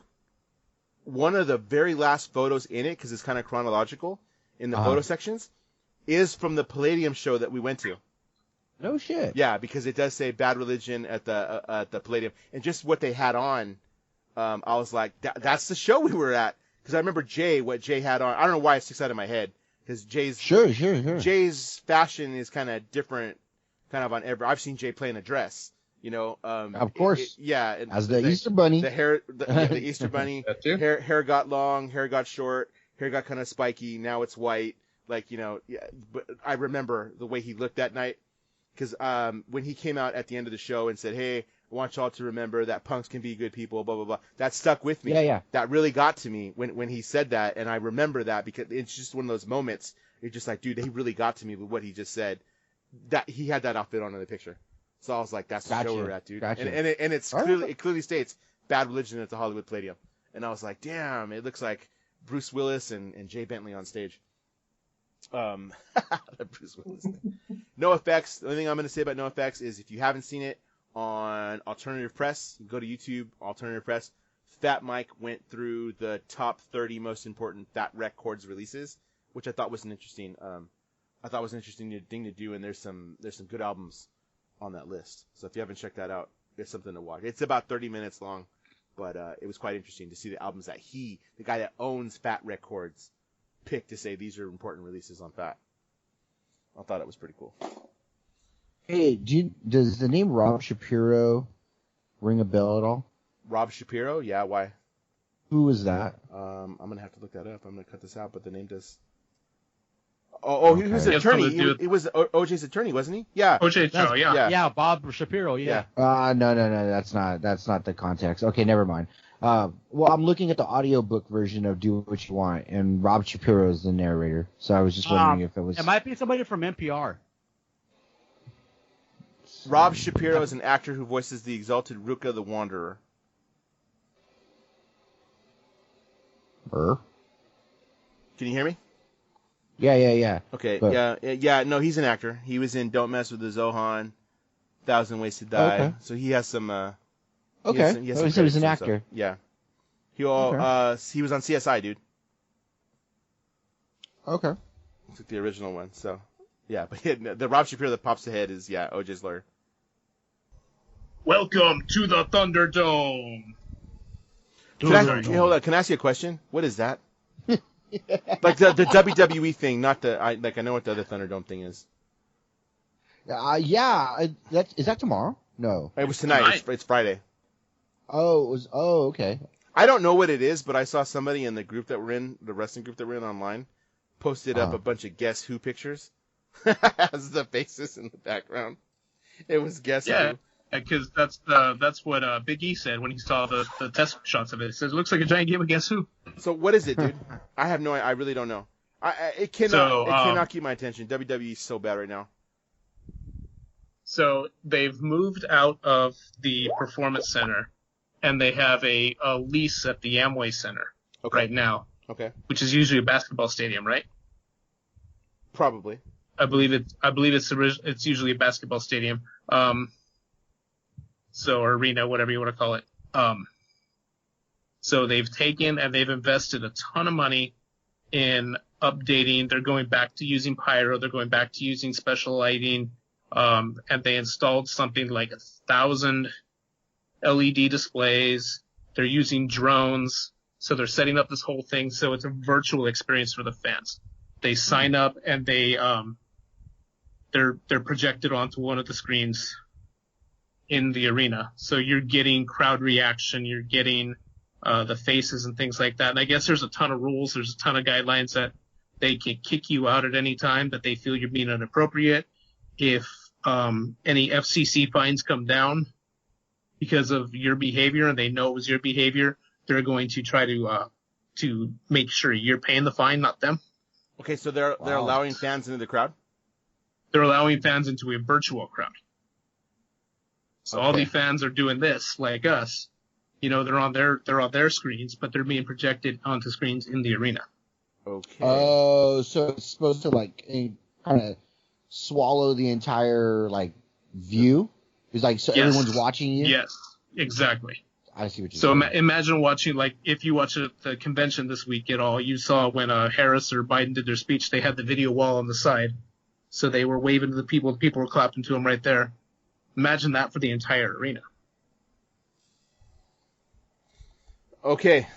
one of the very last photos in it, because it's kind of chronological in the photo sections, is from the Palladium show that we went to. No shit. Yeah, because it does say Bad Religion at the Palladium, and just what they had on, I was like, that's the show we were at. Because I remember what Jay had on. I don't know why it sticks out of my head. Because Jay's Jay's fashion is kind of different, kind of on every. I've seen Jay play in a dress, you know. Of course. Yeah. As the Easter Bunny. The hair, the Easter Bunny. That too. Hair got long, hair got short, hair got kind of spiky. Now it's white. Like, you know. Yeah, but I remember the way he looked that night. Because when he came out at the end of the show and said, "Hey, I want y'all to remember that punks can be good people," blah blah blah. That stuck with me. Yeah. That really got to me when he said that, and I remember that because it's just one of those moments. You're just like, dude, he really got to me with what he just said. That he had that outfit on in the picture, so I was like, that's the show we're at, dude. Gotcha. And it's it clearly states Bad Religion at the Hollywood Palladium, and I was like, damn, it looks like Bruce Willis and Jay Bentley on stage. Bruce Willis. NoFX. The only thing I'm going to say about NoFX is if you haven't seen it on Alternative Press, you go to YouTube, Alternative Press. Fat Mike went through the top 30 most important Fat Records releases, which I thought was an interesting. Thing to do, and there's some good albums on that list. So if you haven't checked that out, it's something to watch. It's about 30 minutes long, but it was quite interesting to see the albums that the guy that owns Fat Records, picked to say these are important releases on Fat. I thought it was pretty cool. Hey, does the name Rob Shapiro ring a bell at all? Rob Shapiro? Yeah, why? Who was that? I'm going to have to look that up. I'm going to cut this out, but the name does. Oh, he was an attorney. He was OJ's attorney, wasn't he? Yeah. OJ Show, yeah. Yeah, Bob Shapiro, yeah. No, that's not the context. Okay, never mind. Well, I'm looking at the audiobook version of Do What You Want, and Rob Shapiro is the narrator. So I was just wondering if it was. It might be somebody from NPR. Rob Shapiro is an actor who voices the exalted Ruka the Wanderer. Can you hear me? Yeah. Okay, yeah. No, he's an actor. He was in Don't Mess with the Zohan, 1,000 Ways to Die. Okay. So he has some. Okay. He was an actor. Yeah. He was on CSI, dude. Okay. It's like the original one. So, yeah. But the Rob Shapiro that pops ahead is OJ's lawyer. Welcome to the Thunderdome. Hold on. Can I ask you a question? What is that? Like the WWE thing, not the I know what the other Thunderdome thing is. Is that tomorrow? No. It was tonight. It's Friday. Okay. I don't know what it is, but I saw somebody in the group that we're in, the wrestling group that we're in online, posted up a bunch of Guess Who pictures as the faces in the background. It was Guess Who. Because that's what Big E said when he saw the test shots of it. He says it looks like a giant game of Guess Who. So what is it, dude? I have I really don't know. It cannot keep my attention. WWE is so bad right now. So they've moved out of the Performance Center, and they have a lease at the Amway Center right now. Okay. Which is usually a basketball stadium, right? Probably. I believe it's usually a basketball stadium. Or arena, whatever you want to call it. So they've taken and they've invested a ton of money in updating. They're going back to using pyro. They're going back to using special lighting. And they installed something like 1,000 LED displays. They're using drones. So they're setting up this whole thing so it's a virtual experience for the fans. They sign up and they're projected onto one of the screens in the arena. So you're getting crowd reaction, you're getting the faces and things like that. And I guess there's a ton of rules, there's a ton of guidelines that they can kick you out at any time that they feel you're being inappropriate. If any FCC fines come down because of your behavior and they know it was your behavior, they're going to try to make sure you're paying the fine, not them. Okay, so they're allowing fans into the crowd? They're allowing fans into a virtual crowd. So all the fans are doing this like us. You know, they're on their screens, but they're being projected onto screens in the arena. Okay. Oh, so it's supposed to kind of swallow the entire view? It's everyone's watching you? Yes, exactly. I see what you're saying. So imagine watching, if you watch the convention this week at all, you saw when Harris or Biden did their speech, they had the video wall on the side. So they were waving to the people were clapping to them right there. Imagine that for the entire arena. Okay.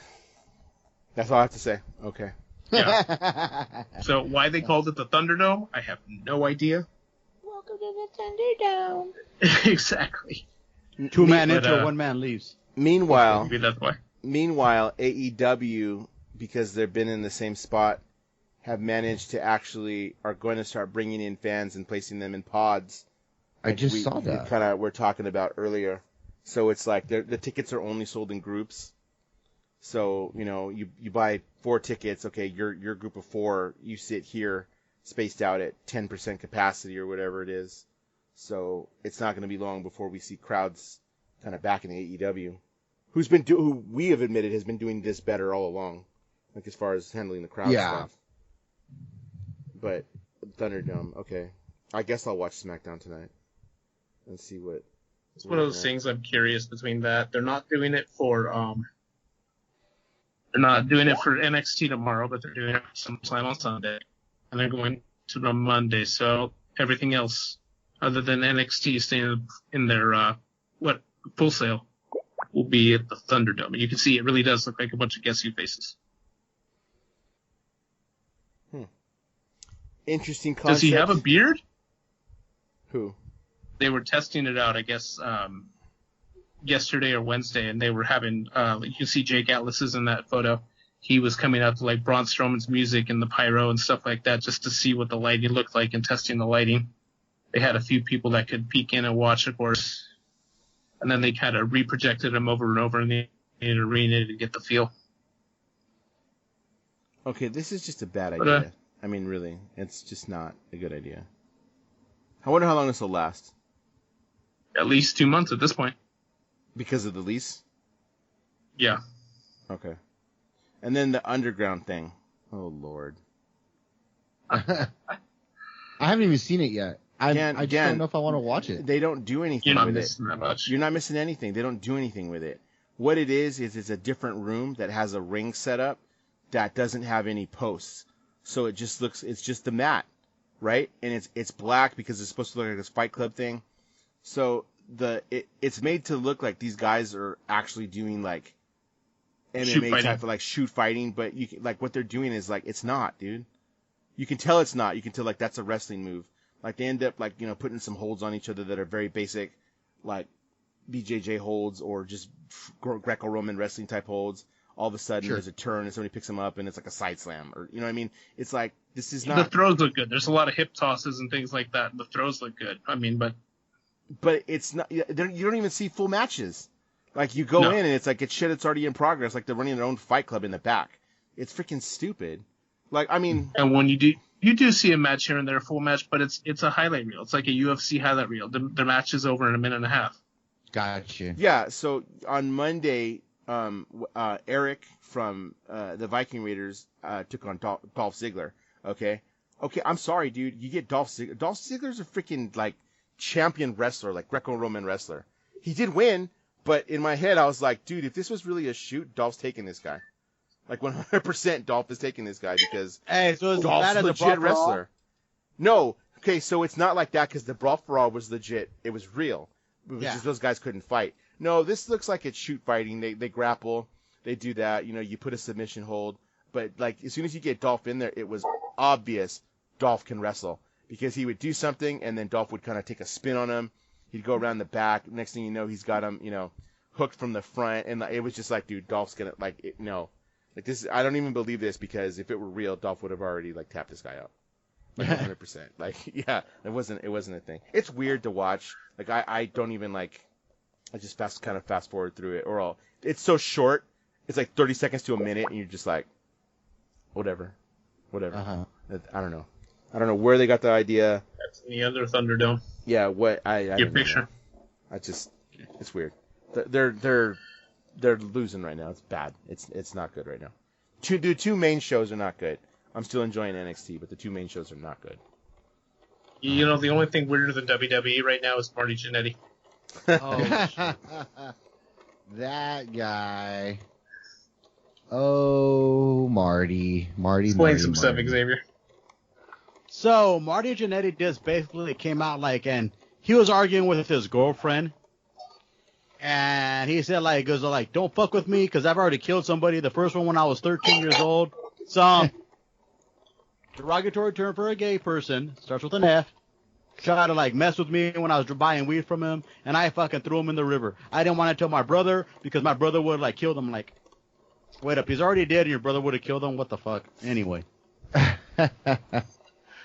That's all I have to say. Okay. Yeah. So why they called it the Thunderdome, I have no idea. Welcome to the Thunderdome. Exactly. 2-man enter, 1-man leaves. Meanwhile, maybe that's why. AEW, because they've been in the same spot, have managed to are going to start bringing in fans and placing them in pods. I just saw that. We're talking about earlier. So it's like the tickets are only sold in groups. So, you buy 4 tickets. Okay, your group of 4, you sit here spaced out at 10% capacity or whatever it is. So it's not going to be long before we see crowds kind of back in the AEW. Who we have admitted has been doing this better all along, as far as handling the crowd stuff. But Thunderdome, okay. I guess I'll watch SmackDown tonight and see what. It's one of those things I'm curious between that. They're not doing it for NXT tomorrow, but they're doing it for SummerSlam on Sunday, and they're going to the Monday. So everything else other than NXT staying in their Full Sail will be at the Thunderdome. And you can see it really does look like a bunch of Guess Who faces. Interesting concept. Does he have a beard? Who? They were testing it out, I guess, yesterday or Wednesday, and they were having, you can see Jake Atlas is in that photo. He was coming out to Braun Strowman's music and the pyro and stuff like that just to see what the lighting looked like and testing the lighting. They had a few people that could peek in and watch, of course, and then they kind of reprojected him over and over in the arena to get the feel. Okay, this is just a bad idea. I mean, really, it's just not a good idea. I wonder how long this will last. At least 2 months at this point. Because of the lease? Yeah. Okay. And then the underground thing. Oh, Lord. I haven't even seen it yet. I just don't know if I want to watch it. They don't do anything with it. You're not missing that much. You're not missing anything. They don't do anything with it. What it is it's a different room that has a ring set up that doesn't have any posts. So it's just the mat, right? And it's black because it's supposed to look like this Fight Club thing. So it's made to look like these guys are actually doing MMA type of shoot fighting, but what they're doing is it's not, dude. You can tell it's not. You can tell that's a wrestling move. They end up putting some holds on each other that are very basic, BJJ holds or just Greco-Roman wrestling type holds. All of a sudden, there's a turn and somebody picks him up and it's like a side slam, or you know what I mean? It's like this is not. The throws look good. There's a lot of hip tosses and things like that. The throws look good. I mean, but it's not. You don't even see full matches. Like you go in and it's like it's already in progress. Like they're running their own fight club in the back. It's freaking stupid. Like I mean. And when you do see a match here and there, a full match, but it's a highlight reel. It's like a UFC highlight reel. The match is over in a minute and a half. Gotcha. Yeah. So on Monday. Eric from the Viking Raiders took on Dolph Ziggler. Okay, I'm sorry, dude. You get Dolph Ziggler. Dolph Ziggler's a freaking like champion wrestler, like Greco-Roman wrestler. He did win, but in my head I was like, dude, if this was really a shoot, Dolph's taking this guy. Like 100% Dolph is taking this guy because so Dolph's a legit wrestler. No, okay, so it's not like that because the Brawl for All was legit. It was real. It was just those guys couldn't fight. No, this looks like it's shoot fighting. They grapple. They do that. You know, you put a submission hold. But, like, as soon as you get Dolph in there, it was obvious Dolph can wrestle. Because he would do something, and then Dolph would kind of take a spin on him. He'd go around the back. Next thing you know, he's got him, you know, hooked from the front. And it was just like, dude, Dolph's going to, like, no. Like, this, I don't even believe this because if it were real, Dolph would have already, like, tapped this guy out. Like, 100%. Like, yeah, it wasn't a thing. It's weird to watch. Like, I don't even, like... I just fast forward through it, it's so short. It's like 30 seconds to a minute, and you're just like, whatever. Uh-huh. I don't know where they got the idea. That's in the other Thunderdome. Yeah, what I Your picture. It's weird. They're losing right now. It's bad. It's not good right now. The two main shows are not good. I'm still enjoying NXT, but the two main shows are not good. You know, the only thing weirder than WWE right now is Marty Jannetty. Oh, that guy. Oh, Marty. Explain some stuff, Xavier. So, Marty Jannetty just basically came out and he was arguing with his girlfriend. And he said, don't fuck with me because I've already killed somebody. The first one when I was 13 years old. Some derogatory term for a gay person. Starts with an F. Tried to mess with me when I was buying weed from him, and I fucking threw him in the river. I didn't want to tell my brother because my brother would have killed him. Wait up, he's already dead, and your brother would have killed him. What the fuck? Anyway,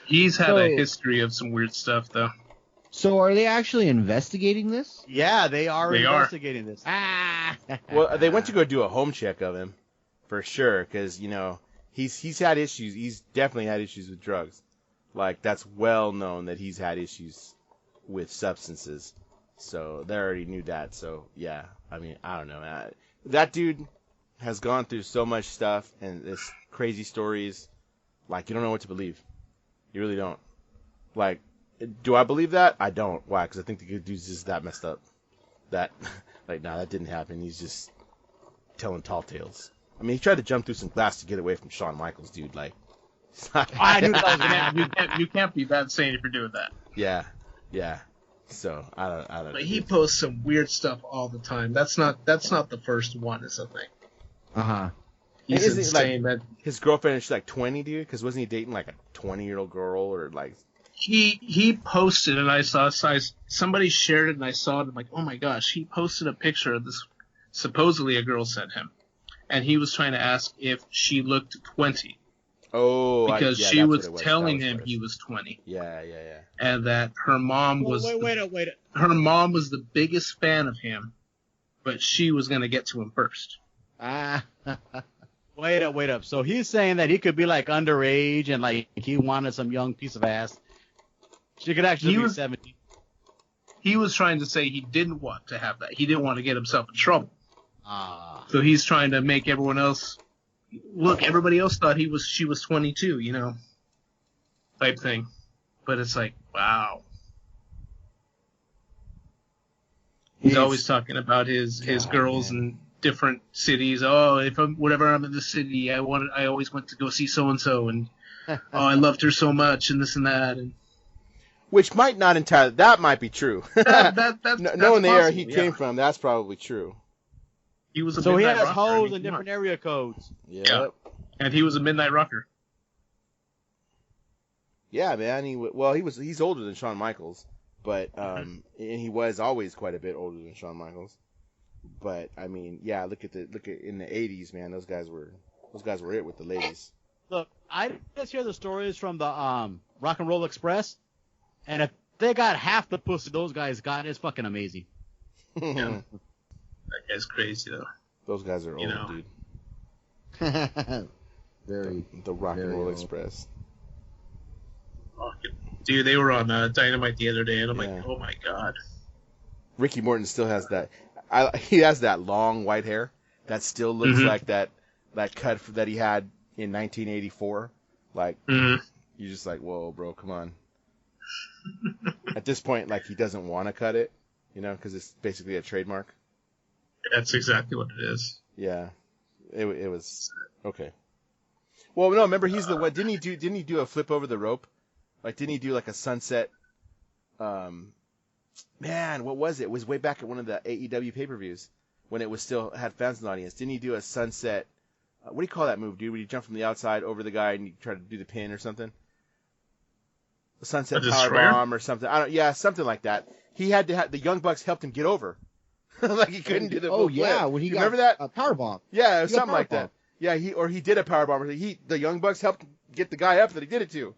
he's had a history of some weird stuff, though. So are they actually investigating this? Yeah, they are investigating this. Well, they went to go do a home check of him, for sure, because he's had issues. He's definitely had issues with drugs. Like, that's well known that he's had issues with substances. So, they already knew that. So, yeah. I mean, I don't know. That dude has gone through so much stuff and this crazy stories. You don't know what to believe. You really don't. Do I believe that? I don't. Why? Because I think the good dude's just that messed up. That didn't happen. He's just telling tall tales. I mean, he tried to jump through some glass to get away from Shawn Michaels, dude. I knew that was gonna happen. You can't be that insane if you're doing that. Yeah. So I don't. But he posts some weird stuff all the time. That's not the first one. Is a thing. He's insane, man. His girlfriend is 20, dude. Because wasn't he dating a 20-year-old girl or He posted and I saw somebody shared it and I saw it. I'm like, oh my gosh. He posted a picture of this. Supposedly a girl sent him, and he was trying to ask if she looked 20. Oh, because she was telling him he was 20. Yeah. And that her mom was wait. Her mom was the biggest fan of him, but she was going to get to him first. Wait up. So he's saying that he could be underage and he wanted some young piece of ass. She could actually be 17. He was trying to say he didn't want to have that. He didn't want to get himself in trouble. So he's trying to make everyone else look. Everybody else thought she was 22, type thing. But it's wow. He's always talking about his girls in different cities. Oh, whenever I'm in the city, I always went to go see so and so, and I loved her so much, and this and that, and. Which might not entirely. That might be true. That's knowing the era he came from, that's probably true. He was so he has hoes in different area codes. Yep. Yeah, and he was a midnight rocker. Yeah, man. He's older than Shawn Michaels. But and he was always quite a bit older than Shawn Michaels. But I mean, yeah, look at in the 80s, man. Those guys were it with the ladies. Look, I just hear the stories from the Rock and Roll Express, and if they got half the pussy those guys got, it's fucking amazing. Yeah. That guy's crazy though. Those guys are old, dude. Very. The Rock and Roll Express. Dude, they were on Dynamite the other day, and I'm like, oh my god. Ricky Morton still has that. He has that long white hair that still looks like that cut that he had in 1984. Like, you're just like, whoa, bro, come on. At this point, like, he doesn't want to cut it, because it's basically a trademark. That's exactly what it is. Yeah, it was okay. Well, no, remember he's the what? Didn't he do a flip over the rope? Like, didn't he do like a sunset? Man, what was it? It was way back at one of the AEW pay-per-views when it was still had fans in the audience. Didn't he do a sunset? What do you call that move, dude? When you jump from the outside over the guy and you try to do the pin or something? A sunset powerbomb or something. Something like that. He had to have the Young Bucks helped him get over. Like he couldn't do the Oh flip. yeah, when he got remember that? A powerbomb. Yeah, it was something like that. Yeah, he did a powerbomb. The Young Bucks helped get the guy up that he did it to.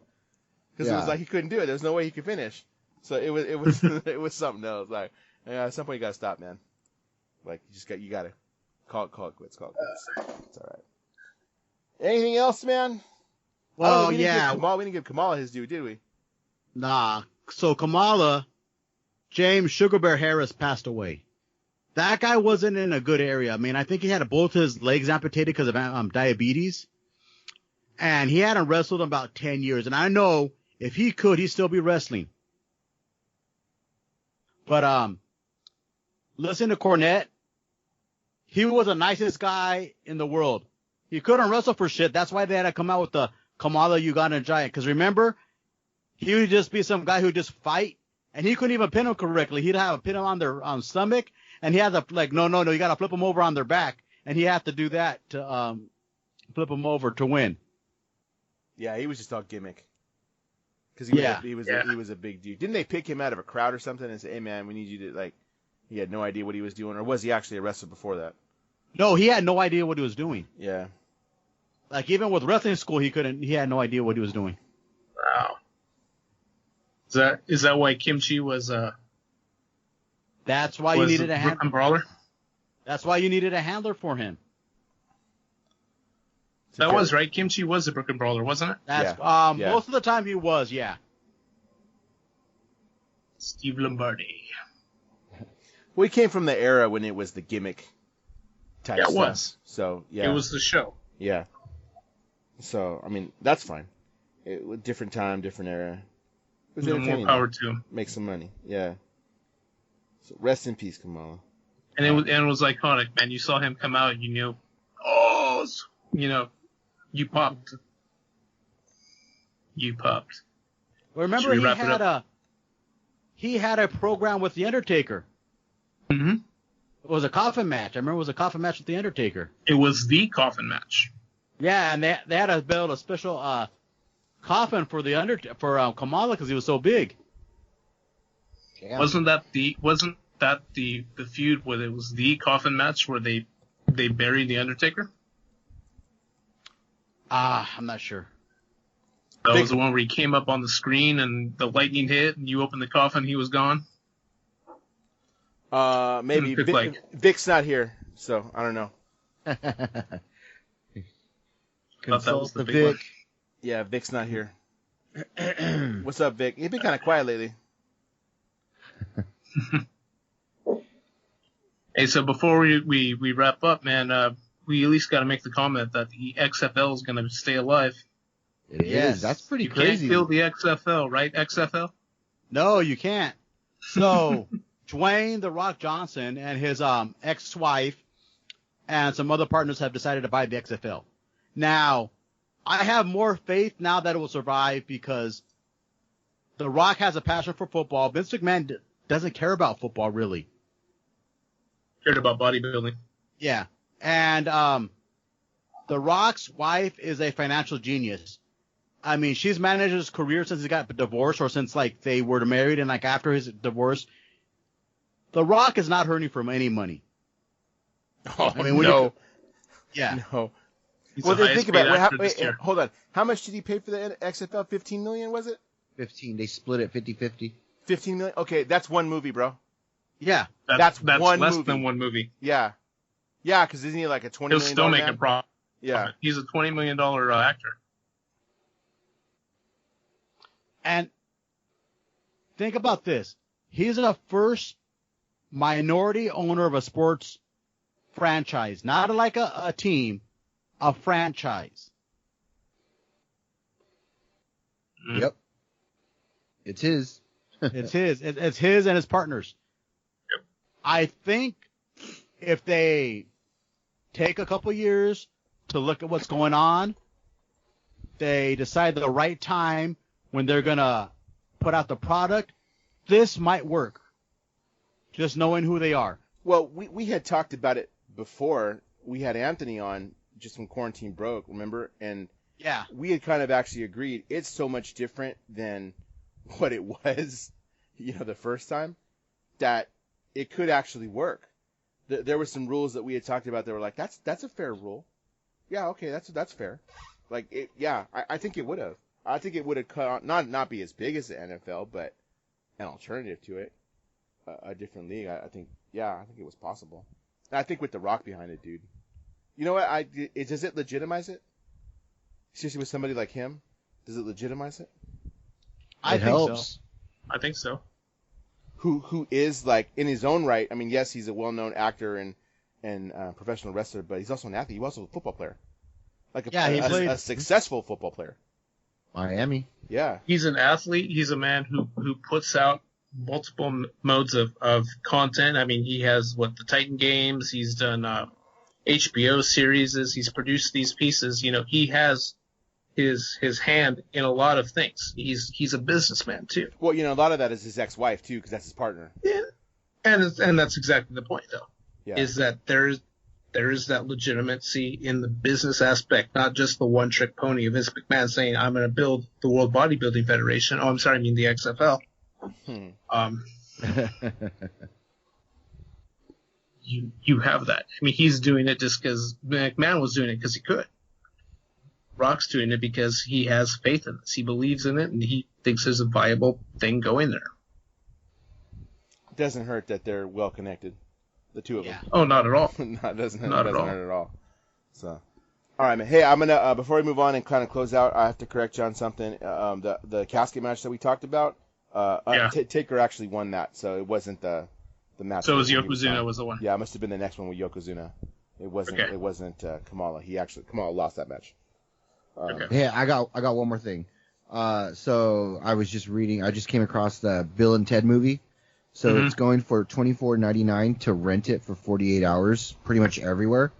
Because it was like he couldn't do it. There was no way he could finish. So it was it was something else. Like, at some point you gotta stop, man. Like you gotta call it quits. Call it quits. It's all right. Anything else, man? Well, we didn't give Kamala his due, did we? Nah. So Kamala, James Sugar Bear Harris passed away. That guy wasn't in a good area. I mean, I think he had both his legs amputated because of diabetes. And he hadn't wrestled in about 10 years. And I know if he could, he'd still be wrestling. But listen to Cornette. He was the nicest guy in the world. He couldn't wrestle for shit. That's why they had to come out with the Kamala Uganda Giant. Because remember, he would just be some guy who would just fight. And he couldn't even pin him correctly. He'd have a pin him on their stomach. And he had to, like, no, you got to flip him over on their back. And he had to do that to flip him over to win. Yeah, he was just all gimmick. Because he was a big dude. Didn't they pick him out of a crowd or something and say, hey, man, we need you to, like, he had no idea what he was doing? Or was he actually a wrestler before that? No, he had no idea what he was doing. Yeah. Like, even with wrestling school, he had no idea what he was doing. Wow. Is that why Kimchi was That's why you needed a handler. Brawler? That's why you needed a handler for him. That was right. Kimchi was a Brooklyn Brawler, wasn't it? That's most of the time he was, yeah. Steve Lombardi. Well, he came from the era when it was the gimmick type stuff. Yeah, it was. So, yeah. It was the show. Yeah. So, I mean, that's fine. Different time, different era. It was more power to him. Make some money. Yeah. So, rest in peace, Kamala. And it was iconic, man. You saw him come out, you knew, you popped. You popped. Well, remember he had a program with The Undertaker. Mm-hmm. It was a coffin match. I remember it was a coffin match with The Undertaker. It was the coffin match. Yeah, and they had to build a special coffin for Kamala because he was so big. Damn. Wasn't that the feud where it was the coffin match where they buried The Undertaker? I'm not sure. That was the one where he came up on the screen and the lightning hit and you opened the coffin, he was gone? Maybe. Vic's not here, so I don't know. Consult the Vic. Yeah, Vic's not here. What's up, Vic? You've been kind of quiet lately. Hey, so before we wrap up, man, we at least got to make the comment that the XFL is going to stay alive. It is. That's pretty crazy. You can't kill the XFL, right, XFL? No, you can't. So, Dwayne The Rock Johnson and his ex-wife and some other partners have decided to buy the XFL. Now, I have more faith now that it will survive because The Rock has a passion for football. Vince McMahon doesn't care about football, really. Cared about bodybuilding. Yeah. And The Rock's wife is a financial genius. I mean, she's managed his career since he got divorced or since, like, they were married and, like, after his divorce. The Rock is not hurting from any money. Oh, I mean, no. Yeah. No. He's Well, the then think highest about paid it. actor this year. Hold on. How much did he pay for the XFL? 15 million, was it? 15. They split it 50-50. 15 million? Okay, that's one movie, bro. Yeah. That's one less movie. than one movie. Yeah. Yeah, because isn't he like a $20 million He'll still make man? a profit. Yeah. He's a $20 million actor. And think about this. He's the first minority owner of a sports franchise. Not like a team, a franchise. Yep. It's his. It's his. It's his and his partners. Yep. I think if they take a couple years to look at what's going on, they decide the right time when they're going to put out the product, this might work. Just knowing who they are. Well, we had talked about it before. We had Anthony on just when quarantine broke, remember? And Yeah. we had kind of actually agreed it's so much different than what it was, the first time, that it could actually work. There were some rules that we had talked about that were like, that's a fair rule. Yeah, okay, that's fair. Like, I think it would have. I think it would have cut on, not be as big as the NFL, but an alternative to it, a different league. I think it was possible. And I think with The Rock behind it, dude. You know what? Does it legitimize it? Especially with somebody like him, does it legitimize it? I think helps. so. I think so. Who is, like, in his own right? I mean, yes, he's a well-known actor and professional wrestler, but he's also an athlete. He's also a football player. Like he played a successful football player. Miami. Yeah. He's an athlete. He's a man who puts out multiple modes of content. I mean, he has the Titan games. He's done HBO series. He's produced these pieces. He has his hand in a lot of things. He's a businessman too. Well, a lot of that is his ex-wife too, because that's his partner. Yeah, and that's exactly the point, though. Yeah. Is that there is that legitimacy in the business aspect, not just the one-trick pony of Vince McMahon saying, I'm going to build the World Bodybuilding Federation. Oh, I'm sorry, I mean the XFL. You have that. I mean, he's doing it just because McMahon was doing it because he could. Rock's doing it because he has faith in this. He believes in it, and he thinks there's a viable thing going there. It doesn't hurt that they're well connected, the two of them. Oh, not at all. It doesn't Not at all. hurt at all. So, all right, man. Hey, I'm gonna before we move on and kind of close out, I have to correct you on something. The casket match that we talked about, Taker actually won that, so it wasn't the match. So it was Yokozuna was the one. Yeah, it must have been the next one with Yokozuna. It wasn't. Okay. It wasn't Kamala. Kamala lost that match. Okay. Yeah, I got one more thing. So I was just reading. I just came across the Bill and Ted movie. So it's going for $24.99 to rent it for 48 hours, pretty much everywhere.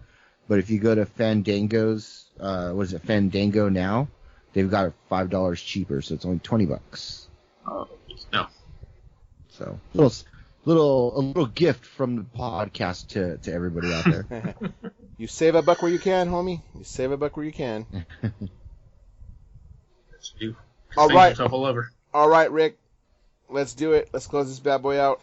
But if you go to Fandango's, Fandango now, they've got it $5 cheaper, so it's only $20. Oh, no. So a little gift from the podcast to everybody out there. You save a buck where you can, homie. You save a buck where you can. All right. All over. All right, Rick. Let's do it. Let's close this bad boy out.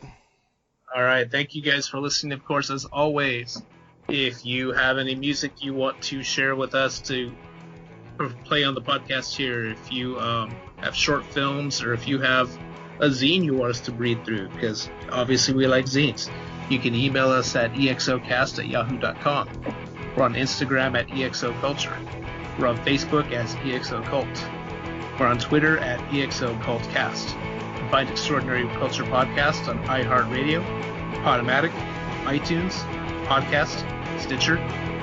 All right. Thank you guys for listening. Of course, as always, if you have any music you want to share with us to play on the podcast here, if you have short films, or if you have a zine you want us to read through, because obviously we like zines, you can email us at exocast@yahoo.com. We're on Instagram at exoculture. We're on Facebook as exocult. We're on Twitter at exocultcast. You can find Extraordinary Culture Podcast on iHeartRadio, Podomatic, iTunes, Podcast, Stitcher,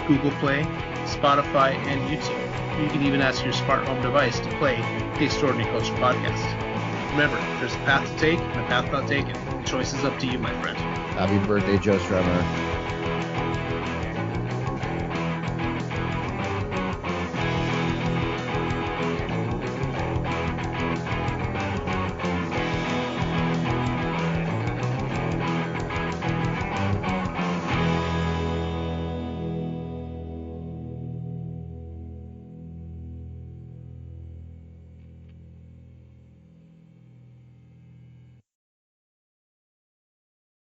Google Play, Spotify, and YouTube. You can even ask your smart home device to play the Extraordinary Culture Podcast. Remember, there's a path to take and a path not taken. The choice is up to you, my friend. Happy birthday, Joe Strummer.